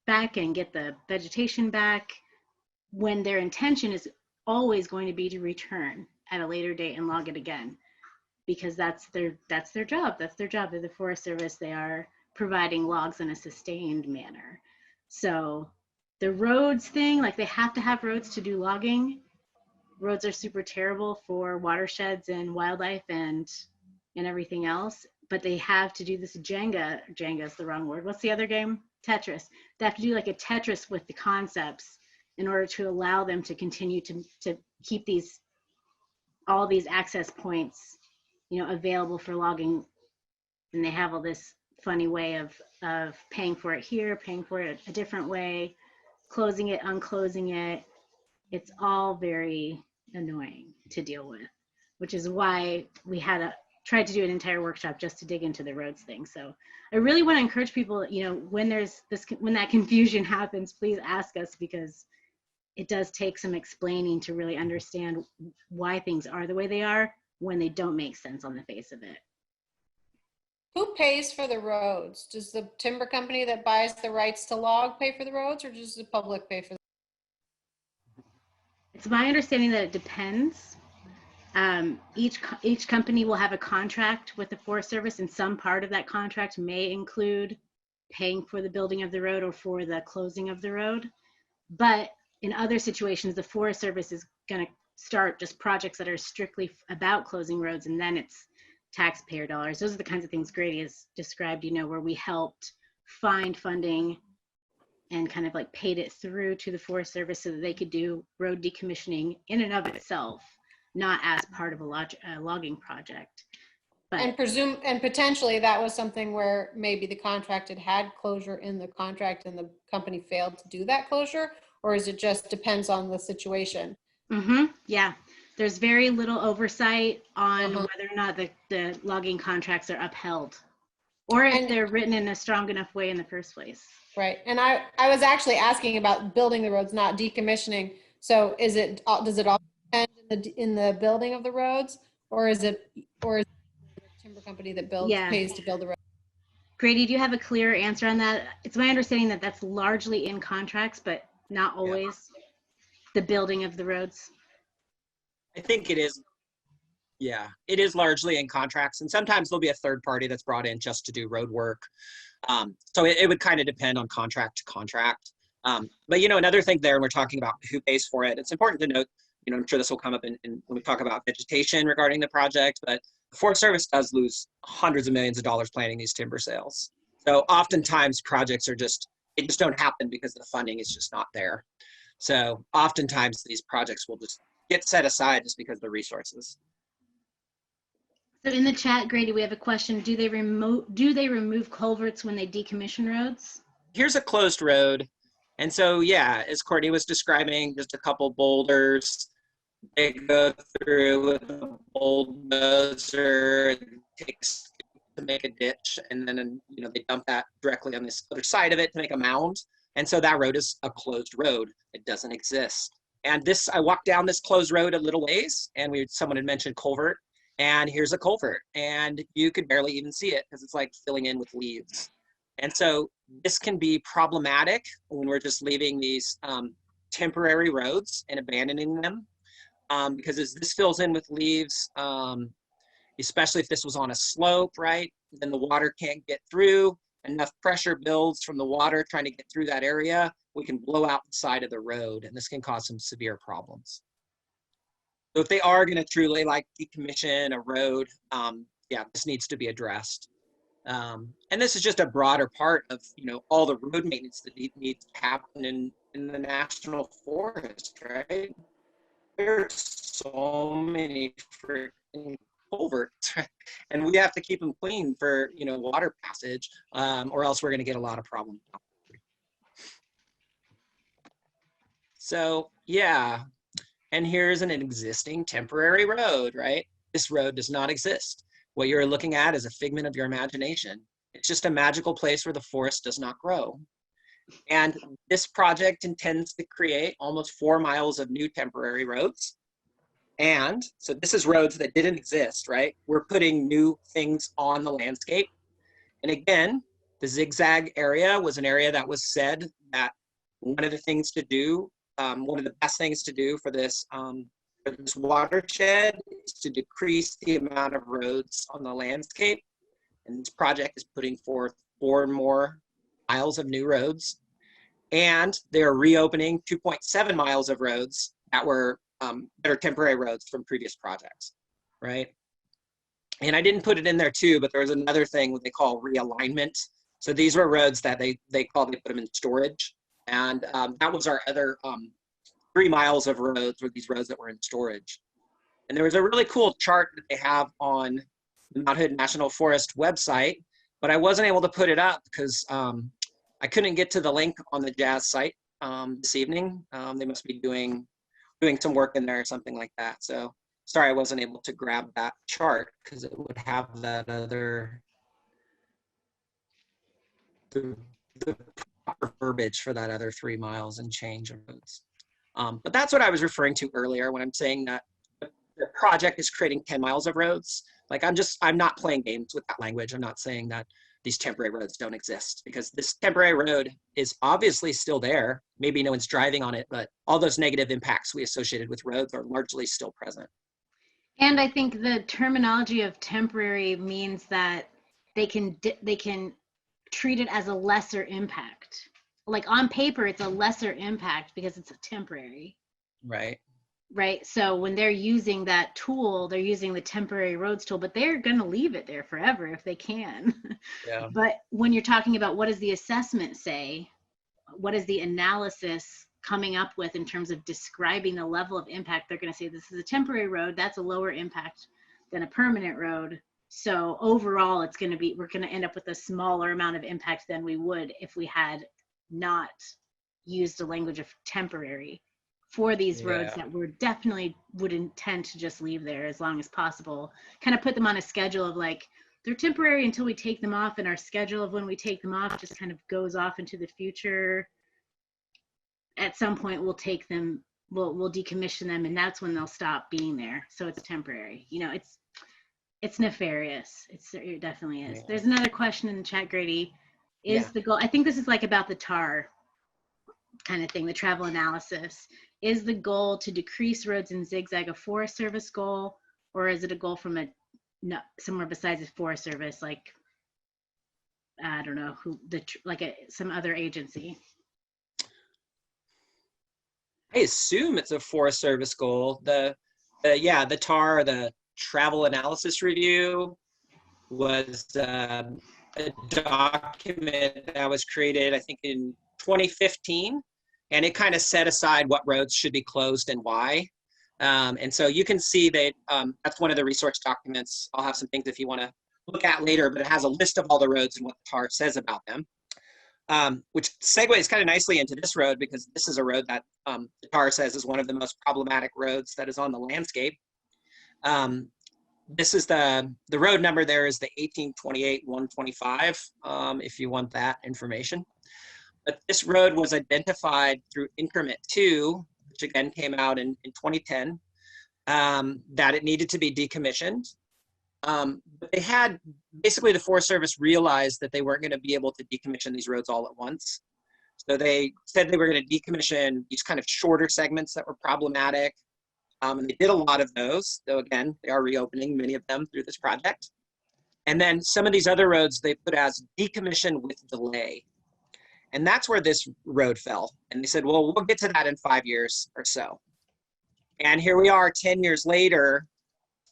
back and get the vegetation back, when their intention is always going to be to return at a later date and log it again, because that's their job. They're the Forest Service. They are providing logs in a sustained manner. So the roads thing, they have to have roads to do logging. Roads are super terrible for watersheds and wildlife and everything else, but they have to do this Jenga is the wrong word. What's the other game? Tetris. They have to do like a Tetris with the concepts in order to allow them to continue to keep all these access points, available for logging. And they have all this funny way of paying for it here, paying for it a different way, closing it, unclosing it. It's all very annoying to deal with, which is why we tried to do an entire workshop just to dig into the roads thing. So I really want to encourage people, when that confusion happens, please ask us, because it does take some explaining to really understand why things are the way they are when they don't make sense on the face of it. Who pays for the roads? Does the timber company that buys the rights to log pay for the roads, or does the public pay for them? It's my understanding that it depends. Each company will have a contract with the Forest Service, and some part of that contract may include paying for the building of the road or for the closing of the road. But in other situations, the Forest Service is going to start just projects that are strictly about closing roads, and then it's taxpayer dollars. Those are the kinds of things Grady has described, where we helped find funding and kind of like paid it through to the Forest Service so that they could do road decommissioning in and of itself, not as part of a logging project. But, and potentially that was something where maybe the contract had closure in the contract and the company failed to do that closure, or is it just depends on the situation? Yeah, there's very little oversight on whether or not the logging contracts are upheld, or if they're written in a strong enough way in the first place. Right, and I was actually asking about building the roads, not decommissioning. So does it all depend in the building of the roads, or is it the timber company that pays to build the road? Grady, do you have a clear answer on that? It's my understanding that that's largely in contracts, but not always the building of the roads. I think it is. Yeah, it is largely in contracts, and sometimes there'll be a third party that's brought in just to do road work. So it would kind of depend on contract to contract. But another thing there, and we're talking about who pays for it, it's important to note, I'm sure this will come up in when we talk about vegetation regarding the project, but the Forest Service does lose hundreds of millions of dollars planning these timber sales. So oftentimes projects they just don't happen because the funding is just not there. So oftentimes these projects will just get set aside just because of the resources. So in the chat, Grady, we have a question. Do they remove culverts when they decommission roads? Here's a closed road. And so, yeah, as Courtney was describing, just a couple boulders. They go through with a bulldozer, takes to make a ditch, and then they dump that directly on this other side of it to make a mound. And so that road is a closed road. It doesn't exist. And I walked down this closed road a little ways, and someone had mentioned culvert. And here's a culvert, and you could barely even see it because it's like filling in with leaves. And so this can be problematic when we're just leaving these temporary roads and abandoning them, because as this fills in with leaves, especially if this was on a slope, right, then the water can't get through. Enough pressure builds from the water trying to get through that area, we can blow out the side of the road, and this can cause some severe problems. So if they are going to truly decommission a road, yeah, this needs to be addressed. And this is just a broader part of all the road maintenance that needs to happen in the national forest, right? There's so many freaking culverts, and we have to keep them clean for water passage, or else we're going to get a lot of problems. So yeah. And here's an existing temporary road, right? This road does not exist. What you're looking at is a figment of your imagination. It's just a magical place where the forest does not grow. And this project intends to create almost 4 miles of new temporary roads. And so this is roads that didn't exist, right? We're putting new things on the landscape. And again, the zigzag area was an area that was said that one of the things to do, one of the best things to do for this watershed is to decrease the amount of roads on the landscape. And this project is putting forth 4 more miles of new roads. And they're reopening 2.7 miles of roads that are temporary roads from previous projects, right? And I didn't put it in there too, but there was another thing what they call realignment. So these were roads that they put them in storage. And that was our other 3 miles of roads, were these roads that were in storage. And there was a really cool chart that they have on the Mount Hood National Forest website, but I wasn't able to put it up because I couldn't get to the link on the Jazz site this evening. They must be doing some work in there or something like that. So sorry, I wasn't able to grab that chart because it would have that other, the proper verbiage for that other 3 miles and change of roads. But that's what I was referring to earlier when I'm saying that the project is creating 10 miles of roads. Like I'm not playing games with that language. I'm not saying that these temporary roads don't exist, because this temporary road is obviously still there. Maybe no one's driving on it, but all those negative impacts we associated with roads are largely still present. And I think the terminology of temporary means that they can treat it as a lesser impact. Like on paper, it's a lesser impact because it's a temporary. Right. Right. So when they're using that tool, they're using the temporary roads tool, but they're going to leave it there forever if they can. Yeah. But when you're talking about what does the assessment say, what is the analysis coming up with in terms of describing the level of impact, they're going to say this is a temporary road, that's a lower impact than a permanent road. So overall, it's going to be, we're going to end up with a smaller amount of impact than we would if we had not used the language of temporary for these roads that we're definitely would intend to just leave there as long as possible. Kind of put them on a schedule of like, they're temporary until we take them off, and our schedule of when we take them off just kind of goes off into the future. At some point we'll take them, we'll decommission them, and that's when they'll stop being there. So it's temporary. You know, it's nefarious. It definitely is. There's another question in the chat, Grady. Is the goal, I think this is like about the TAR kind of thing, the travel analysis. Is the goal to decrease roads in zigzag a Forest Service goal, Or is it a goal from somewhere besides the Forest Service, like, I don't know, some other agency? I assume it's a Forest Service goal. The TAR, the Travel Analysis Review, was a document that was created, I think, in 2015, and it kind of set aside what roads should be closed and why. And so you can see that that's one of the resource documents. I'll have some things if you want to look at later, but it has a list of all the roads and what the TAR says about them. Which segues kind of nicely into this road, because this is a road that the TAR says is one of the most problematic roads that is on the landscape. This is the road number there is the 1828-125, if you want that information. But this road was identified through increment 2, which again came out in 2010, that it needed to be decommissioned. But they had, basically the Forest Service realized that they weren't going to be able to decommission these roads all at once. So they said they were going to decommission these kind of shorter segments that were problematic. And they did a lot of those, though again, they are reopening many of them through this project. And then some of these other roads they put as decommission with delay. And that's where this road fell. And they said, well, we'll get to that in 5 years or so. And here we are 10 years later,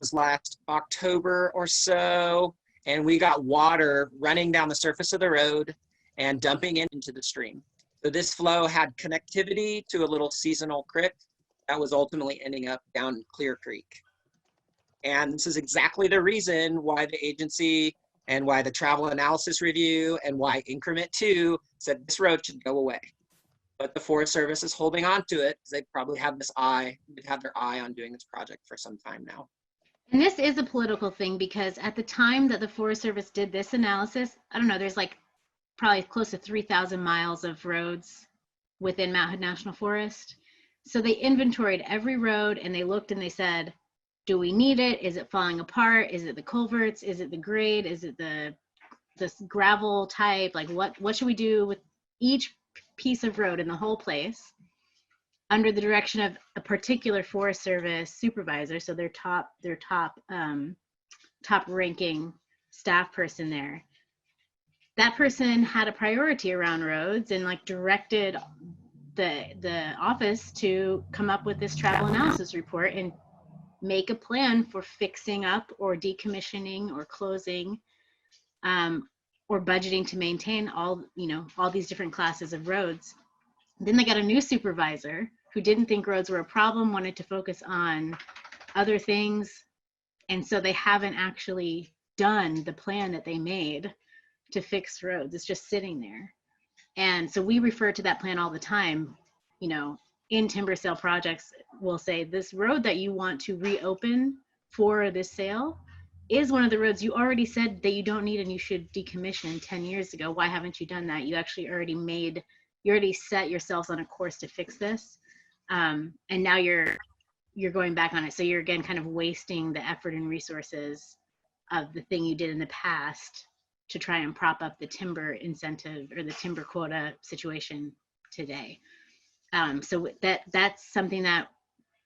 was last October or so, and we got water running down the surface of the road and dumping into the stream. So this flow had connectivity to a little seasonal creek that was ultimately ending up down Clear Creek. And this is exactly the reason why the agency and why the Travel Analysis Review and why Increment 2 said this road should go away. But the Forest Service is holding on to it because they probably have their eye on doing this project for some time now. And this is a political thing, because at the time that the Forest Service did this analysis, I don't know, there's like probably close to 3,000 miles of roads within Mount Hood National Forest. So they inventoried every road and they looked and they said, do we need it? Is it falling apart? Is it the culverts? Is it the grade? Is it the gravel type? Like what should we do with each piece of road in the whole place, under the direction of a particular Forest Service supervisor, so their top ranking staff person there. That person had a priority around roads and like directed the office to come up with this travel analysis report and make a plan for fixing up or decommissioning or closing, or budgeting to maintain all these different classes of roads. Then they got a new supervisor who didn't think roads were a problem, wanted to focus on other things. And so they haven't actually done the plan that they made to fix roads. It's just sitting there. And so we refer to that plan all the time. In timber sale projects, we'll say this road that you want to reopen for this sale is one of the roads you already said that you don't need and you should decommission 10 years ago. Why haven't you done that? You actually already set yourselves on a course to fix this. And now you're going back on it. So you're again kind of wasting the effort and resources of the thing you did in the past to try and prop up the timber incentive or the timber quota situation today. So that's something that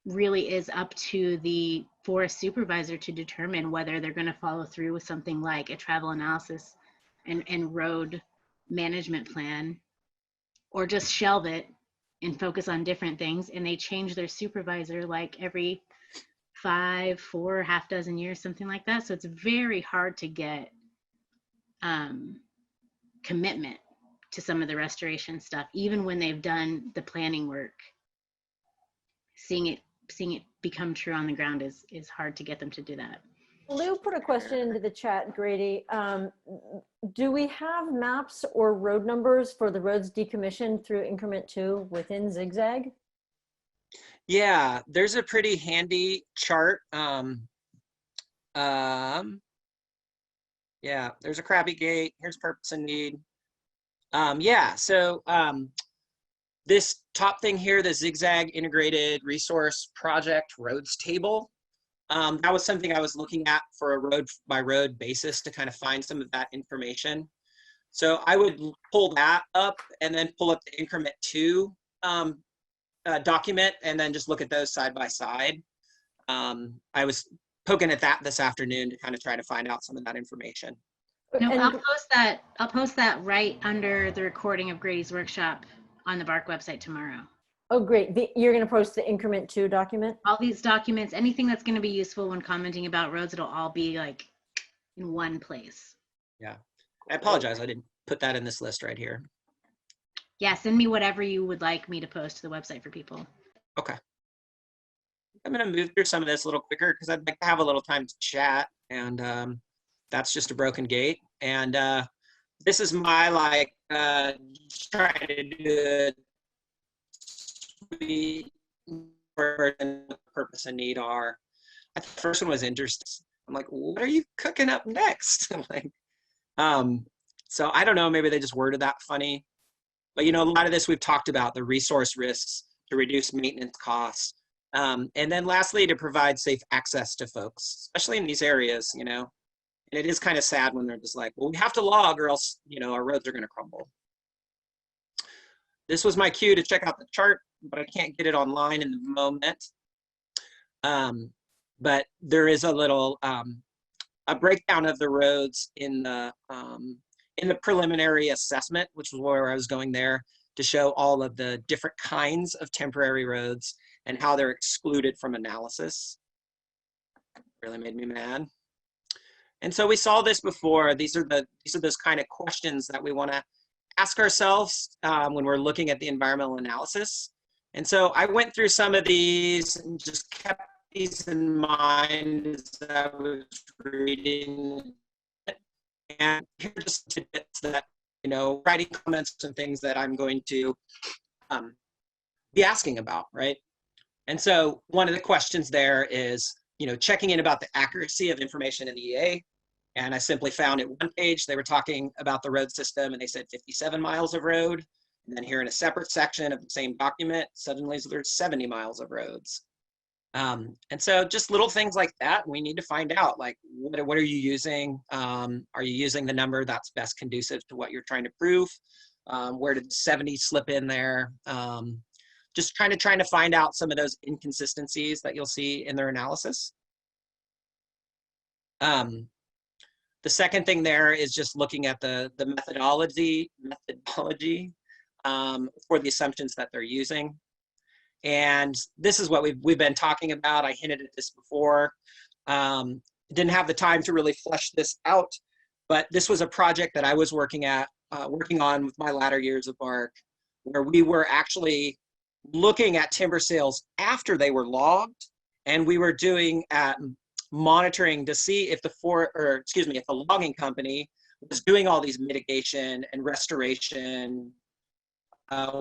really is up to the forest supervisor to determine whether they're going to follow through with something like a travel analysis and road management plan, or just shelve it and focus on different things. And they change their supervisor like every 4 half dozen years, something like that. So it's very hard to get commitment to some of the restoration stuff, even when they've done the planning work. Seeing it become true on the ground is hard to get them to do that. Lou put a question into the chat, Grady. Do we have maps or road numbers for the roads decommissioned through increment 2 within Zigzag? Yeah, there's a pretty handy chart. Yeah, there's a Krabby Gate. Here's purpose and need. Yeah, so this top thing here, the Zigzag Integrated Resource Project roads table, that was something I was looking at for a road by road basis to kind of find some of that information. So I would pull that up and then pull up the increment 2 document and then just look at those side by side. I was poking at that this afternoon to kind of try to find out some of that information. No, And- I'll post that right under the recording of Grady's workshop on the BARC website tomorrow. Oh, great. You're going to post the increment 2 document? All these documents, anything that's going to be useful when commenting about roads, it'll all be like in one place. Yeah, I apologize. I didn't put that in this list right here. Yeah, send me whatever you would like me to post to the website for people. Okay. I'm going to move through some of this a little quicker because I'd like to have a little time to chat, and that's just a broken gate. And this is my like trying to do a version of purpose and need are. I thought the first one was interesting. I'm like, what are you cooking up next? Like, so I don't know, maybe they just worded that funny. But you know, a lot of this we've talked about, the resource risks to reduce maintenance costs. And then lastly, to provide safe access to folks, especially in these areas, you know. And it is kind of sad when they're just like, well, we have to log or else, you know, our roads are going to crumble. This was my cue to check out the chart, but I can't get it online in the moment. But there is a little a breakdown of the roads in the preliminary assessment, which was where I was going there, to show all of the different kinds of temporary roads and how they're excluded from analysis. Really made me mad. And so we saw this before. These are those kind of questions that we want to ask ourselves when we're looking at the environmental analysis. And so I went through some of these and just kept these in mind as I was reading. And here are just tidbits that, you know, writing comments and things that I'm going to be asking about, right? And so one of the questions there is, you know, checking in about the accuracy of information in the EA. And I simply found at one page, they were talking about the road system and they said 57 miles of road. And then here in a separate section of the same document, suddenly there's 70 miles of roads. And so just little things like that, we need to find out, like, what are you using? Are you using the number that's best conducive to what you're trying to prove? Where did 70 slip in there? Just trying to find out some of those inconsistencies that you'll see in their analysis. The second thing there is just looking at the methodology for the assumptions that they're using. And this is what we've been talking about. I hinted at this before. Didn't have the time to really flesh this out, but this was a project that I was working on with my latter years of BARC, where we were actually looking at timber sales after they were logged, and we were doing monitoring to see if if the logging company was doing all these mitigation and restoration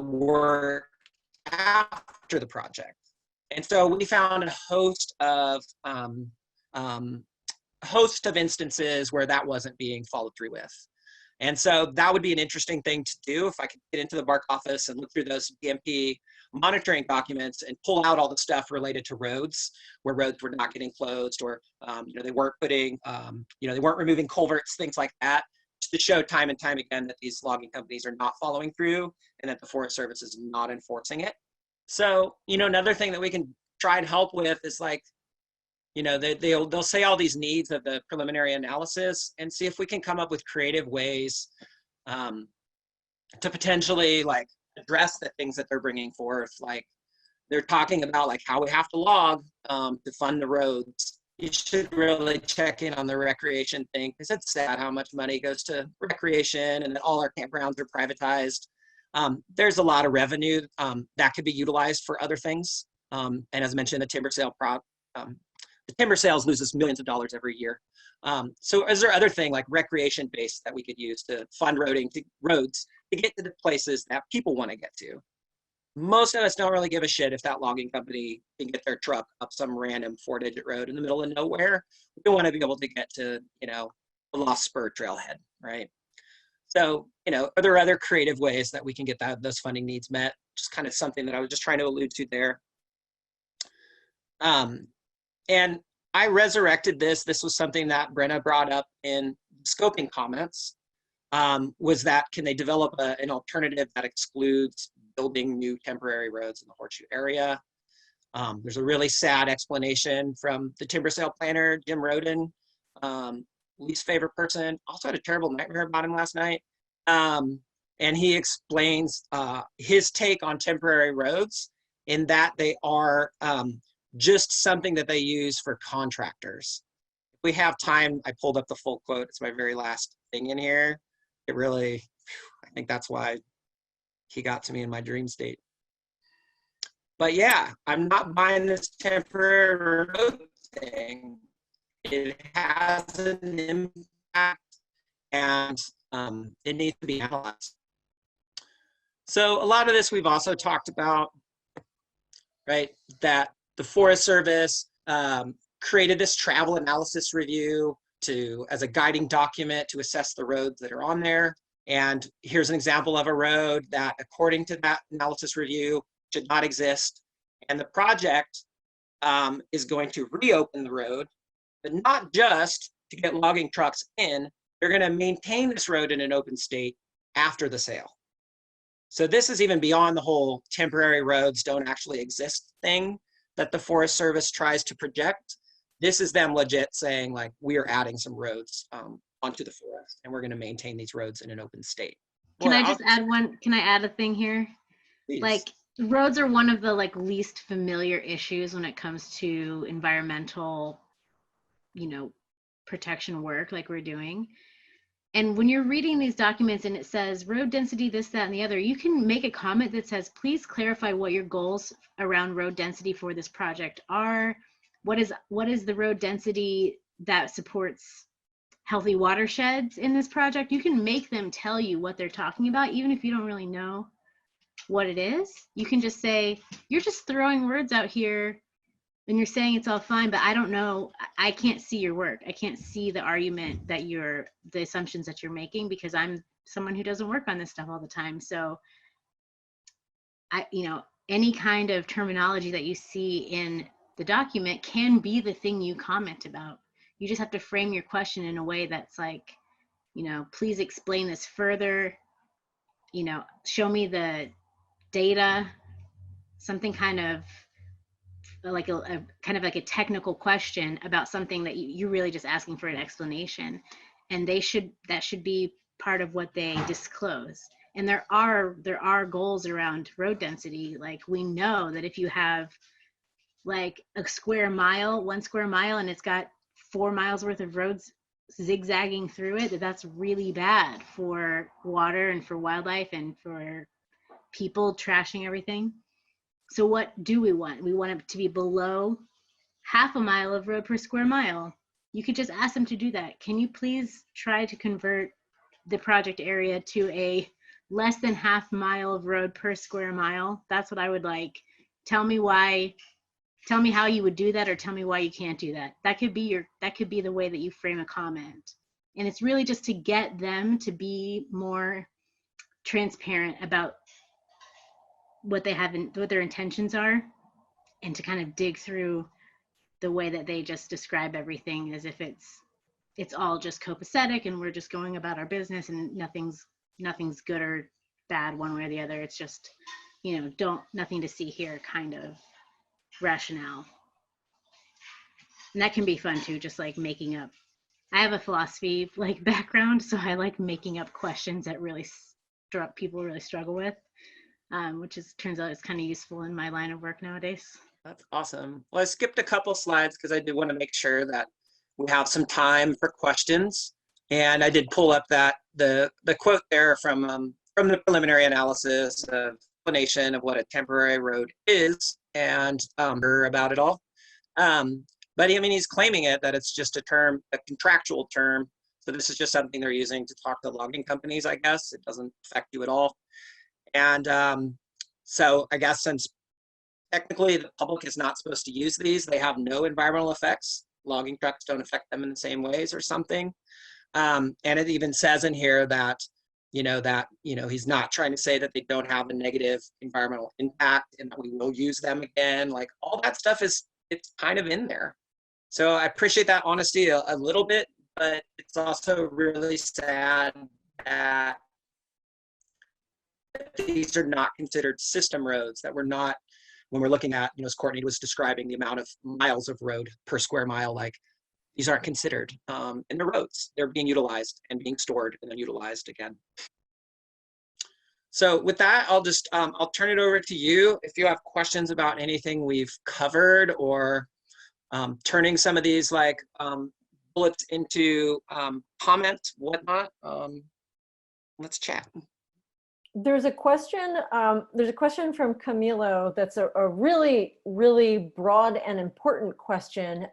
work after the project. And so we found a host of instances where that wasn't being followed through with. And so that would be an interesting thing to do if I could get into the BARC office and look through those BMP monitoring documents and pull out all the stuff related to roads, where roads were not getting closed, or you know, they weren't putting, they weren't removing culverts, things like that, just to show time and time again that these logging companies are not following through and that the Forest Service is not enforcing it. So, you know, another thing that we can try and help with is, like, you know, they'll say all these needs of the preliminary analysis, and see if we can come up with creative ways to potentially, like, address the things that they're bringing forth. Like, they're talking about, like, how we have to log to fund the roads. You should really check in on the recreation thing, because it's sad how much money goes to recreation and that all our campgrounds are privatized. There's a lot of revenue that could be utilized for other things. And as mentioned, the timber sales loses millions of dollars every year. So is there other thing like recreation based that we could use to fund roads to get to the places that people want to get to? Most of us don't really give a shit if that logging company can get their truck up some random 4-digit road in the middle of nowhere. We want to be able to get to, you know, the Lost Spur trailhead, right? So, you know, are there other creative ways that we can get those funding needs met? Just kind of something that I was just trying to allude to there. And I resurrected this. This was something that Brenna brought up in scoping comments, was that can they develop an alternative that excludes building new temporary roads in the Horseshoe area? There's a really sad explanation from the timber sale planner, Jim Roden, least favorite person. Also had a terrible nightmare about him last night. And he explains his take on temporary roads in that they are just something that they use for contractors. If we have time, I pulled up the full quote. It's my very last thing in here. It really, I think that's why he got to me in my dream state. But yeah, I'm not buying this temporary road thing. It has an impact, and it needs to be analyzed. So a lot of this we've also talked about, right? That the Forest Service created this travel analysis review as a guiding document to assess the roads that are on there. And here's an example of a road that, according to that analysis review, should not exist. And the project is going to reopen the road, but not just to get logging trucks in. They're going to maintain this road in an open state after the sale. So this is even beyond the whole temporary roads don't actually exist thing that the Forest Service tries to project. This is them legit saying, like, we are adding some roads onto the forest, and we're going to maintain these roads in an open state. Can I just add one? Can I add a thing here? Please. Like, roads are one of the least familiar issues when it comes to environmental, protection work like we're doing. And when you're reading these documents and it says road density, this, that, and the other, you can make a comment that says, please clarify what your goals around road density for this project are. What is the road density that supports healthy watersheds in this project? You can make them tell you what they're talking about, even if you don't really know what it is. You can just say, you're just throwing words out here and you're saying it's all fine, but I don't know. I can't see your work. I can't see the argument that the assumptions that you're making, because I'm someone who doesn't work on this stuff all the time. So any kind of terminology that you see in the document can be the thing you comment about. You just have to frame your question in a way that's like, please explain this further, show me the data, something kind of like a technical question about something that you're really just asking for an explanation. And that should be part of what they disclose. And there are goals around road density. Like, we know that if you have like a 1 square mile, and it's got 4 miles worth of roads zigzagging through it, that's really bad for water and for wildlife and for people trashing everything. So what do we want? We want it to be below 1/2 mile of road per square mile. You could just ask them to do that. Can you please try to convert the project area to a less than 1/2 mile of road per square mile? That's what I would like. Tell me how you would do that, or tell me why you can't do that. That could be the way that you frame a comment. And it's really just to get them to be more transparent about what their intentions are, and to kind of dig through the way that they just describe everything as if it's all just copacetic and we're just going about our business and nothing's good or bad one way or the other. It's just, nothing to see here kind of rationale. And that can be fun too, just like making up. I have a philosophy background, so I like making up questions that really people really struggle with. Which turns out it's kind of useful in my line of work nowadays. That's awesome. Well, I skipped a couple slides because I did want to make sure that we have some time for questions. And I did pull up the quote there from the preliminary analysis of explanation of what a temporary road is and about it all. But he's claiming that it's just a contractual term. So this is just something they're using to talk to logging companies, I guess. It doesn't affect you at all. And so I guess since technically the public is not supposed to use these, they have no environmental effects. Logging trucks don't affect them in the same ways or something. And it even says in here that, he's not trying to say that they don't have a negative environmental impact and that we will use them again. Like, all that stuff it's kind of in there. So I appreciate that honesty a little bit, but it's also really sad that these are not considered system roads, that we're not when we're looking at, as Courtney was describing, the amount of miles of road per square mile, like these aren't considered in the roads. They're being utilized and being stored and then utilized again. So with that, I'll turn it over to you. If you have questions about anything we've covered, or turning some of these like bullets into comments, whatnot, let's chat. There's a question from Camilo that's a really, really broad and important question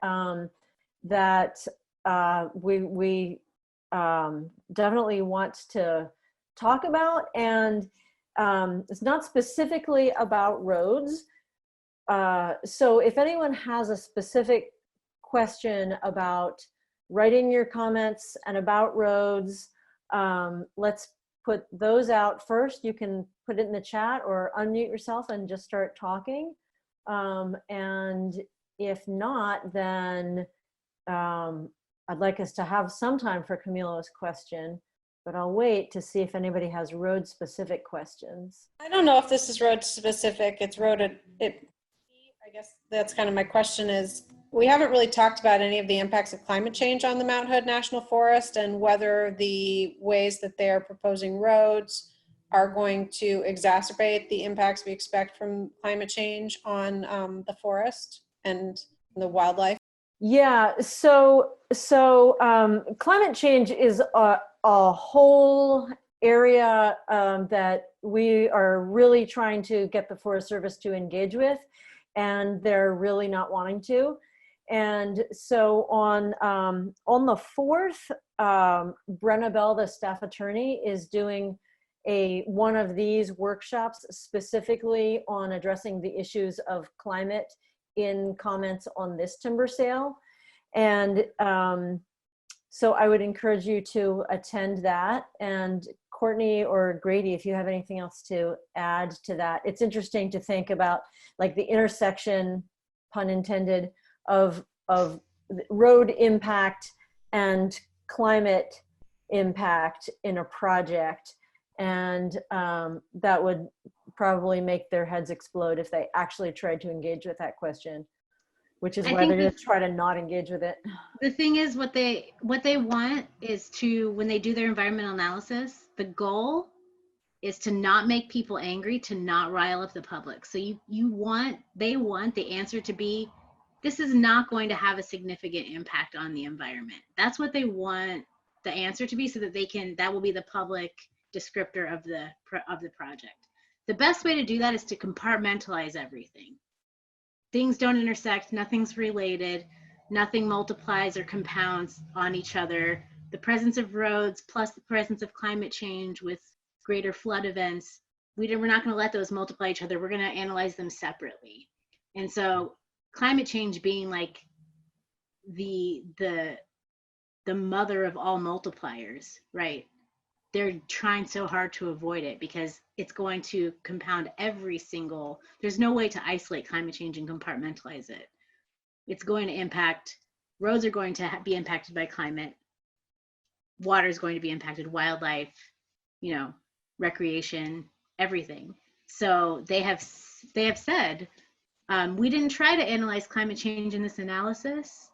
that we definitely want to talk about, and it's not specifically about roads. So if anyone has a specific question about writing your comments and about roads, let's put those out first. You can put it in the chat or unmute yourself and just start talking. And if not, then I'd like us to have some time for Camilo's question, but I'll wait to see if anybody has road specific questions. I don't know if this is road specific. It's road, I guess that's kind of my question is, we haven't really talked about any of the impacts of climate change on the Mount Hood National Forest, and whether the ways that they're proposing roads are going to exacerbate the impacts we expect from climate change on the forest and the wildlife. Yeah, so climate change is a whole area that we are really trying to get the Forest Service to engage with, and they're really not wanting to. And so on the 4th, Brenna Bell, the staff attorney, is doing one of these workshops specifically on addressing the issues of climate in comments on this timber sale. And so I would encourage you to attend that. And Courtney or Grady, if you have anything else to add to that. It's interesting to think about like the intersection, pun intended, of road impact and climate impact in a project. And that would probably make their heads explode if they actually tried to engage with that question, which is why they're going to try to not engage with it. The thing is, what they want is to, when they do their environmental analysis, the goal is to not make people angry, to not rile up the public. So they want the answer to be, this is not going to have a significant impact on the environment. That's what they want the answer to be, so that that will be the public descriptor of the project. The best way to do that is to compartmentalize everything. Things don't intersect, nothing's related, nothing multiplies or compounds on each other. The presence of roads plus the presence of climate change with greater flood events, we're not going to let those multiply each other. We're going to analyze them separately. And so climate change being like the mother of all multipliers, right? They're trying so hard to avoid it because it's going to compound there's no way to isolate climate change and compartmentalize it. It's going to impact, roads are going to be impacted by climate, water is going to be impacted, wildlife, recreation, everything. So they have said, we didn't try to analyze climate change in this analysis,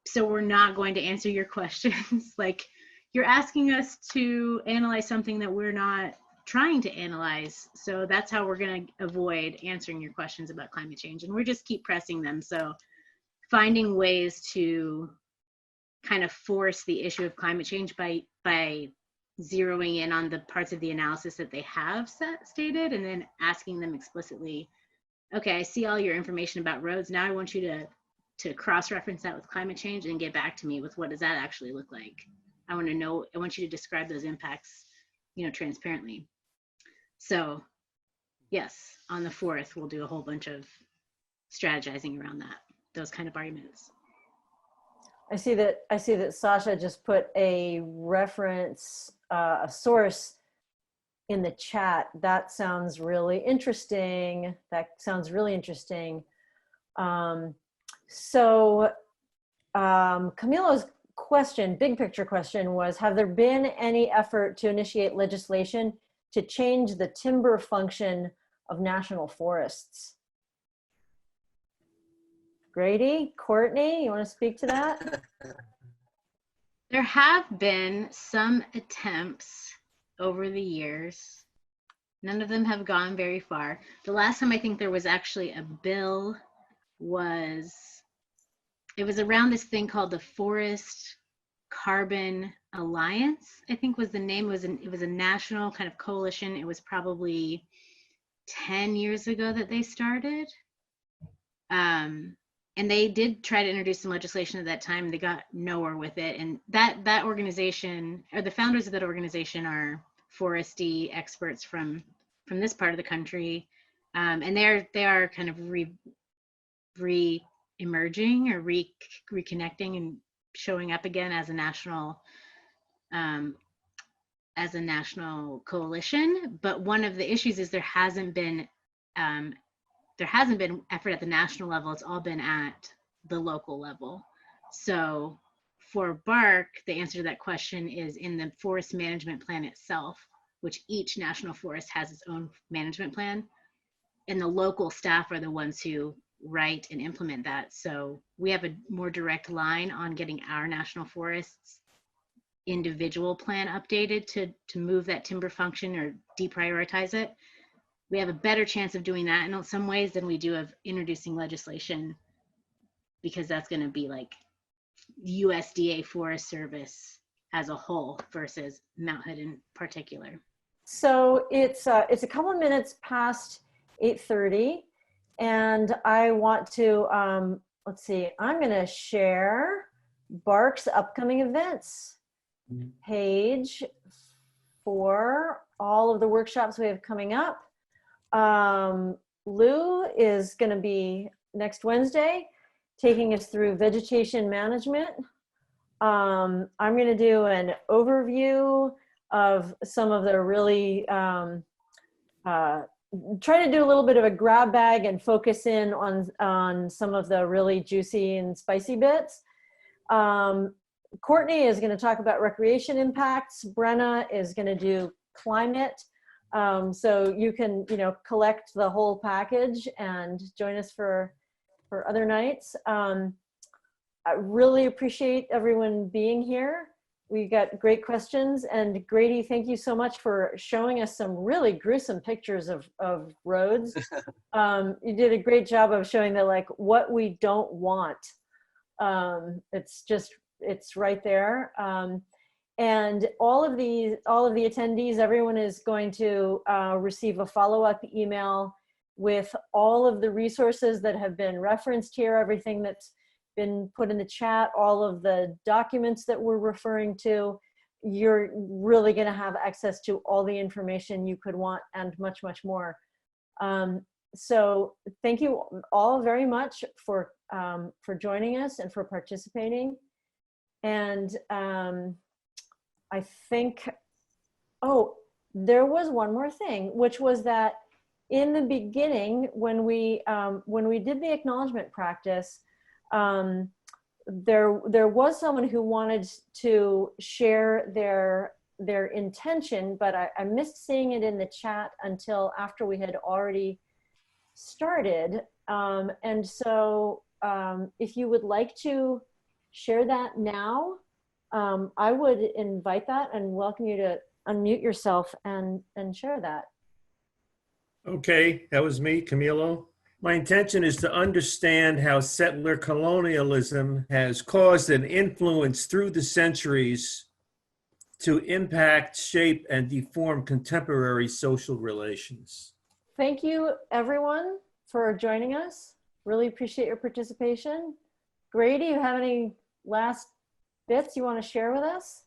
so we're not going to answer your questions. Like, you're asking us to analyze something that we're not trying to analyze. So that's how we're going to avoid answering your questions about climate change. And we just keep pressing them. So finding ways to kind of force the issue of climate change by zeroing in on the parts of the analysis that they have stated, and then asking them explicitly, okay, I see all your information about roads. Now I want you to cross-reference that with climate change and get back to me with what does that actually look like. I want you to describe those impacts, transparently. So yes, on the 4th, we'll do a whole bunch of strategizing around those kind of arguments. I see that Sasha just put a reference, a source in the chat. That sounds really interesting. Camilo's question, big picture question, was, have there been any effort to initiate legislation to change the timber function of national forests? Grady, Courtney, you want to speak to that? There have been some attempts over the years. None of them have gone very far. The last time I think there was actually a bill was, it was around this thing called the Forest Carbon Alliance, I think was the name. It was a national kind of coalition. It was probably 10 years ago that they started. And they did try to introduce some legislation at that time. They got nowhere with it. And that organization, or the founders of that organization, are foresty experts from this part of the country. And they are kind of re-emerging or reconnecting and showing up again as a national coalition. But one of the issues is there hasn't been effort at the national level. It's all been at the local level. So for bark, the answer to that question is in the forest management plan itself, which each national forest has its own management plan. And the local staff are the ones who write and implement that. So we have a more direct line on getting our national forests individual plan updated to move that timber function or deprioritize it. We have a better chance of doing that in some ways than we do of introducing legislation, because that's going to be like USDA Forest Service as a whole versus Mount Hood in particular. So it's a couple of minutes past 8:30, and I want to, let's see, I'm going to share BARC's upcoming events page for all of the workshops we have coming up. Lou is going to be next Wednesday taking us through vegetation management. I'm going to do an overview of some of the really, try to do a little bit of a grab bag and focus in on some of the really juicy and spicy bits. Courtney is going to talk about recreation impacts. Brenna is going to do climate. So you can, collect the whole package and join us for other nights. I really appreciate everyone being here. We got great questions, and Grady, thank you so much for showing us some really gruesome pictures of roads. You did a great job of showing that, like, what we don't want. It's right there. And all of the attendees, everyone is going to receive a follow-up email with all of the resources that have been referenced here, everything that's been put in the chat, all of the documents that we're referring to. You're really going to have access to all the information you could want and much, much more. So thank you all very much for joining us and for participating. And I think, there was one more thing, which was that in the beginning, when we did the acknowledgement practice, there was someone who wanted to share their intention, but I missed seeing it in the chat until after we had already started. And so if you would like to share that now, I would invite that and welcome you to unmute yourself and share that. Okay, that was me, Camilo. My intention is to understand how settler colonialism has caused an influence through the centuries to impact, shape, and deform contemporary social relations. Thank you, everyone, for joining us. Really appreciate your participation. Grady, you have any last bits you want to share with us?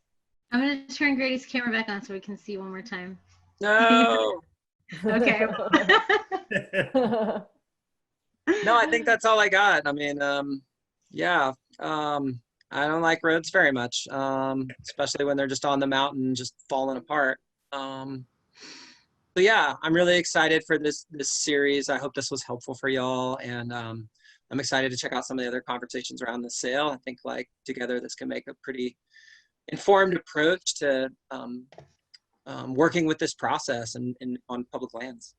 I'm going to turn Grady's camera back on so we can see one more time. No. Okay. No, I think that's all I got. I mean, yeah, I don't like roads very much, especially when they're just on the mountain, just falling apart. So yeah, I'm really excited for this series. I hope this was helpful for y'all, and I'm excited to check out some of the other conversations around the sale. I think, like, together this can make a pretty informed approach to working with this process and on public lands.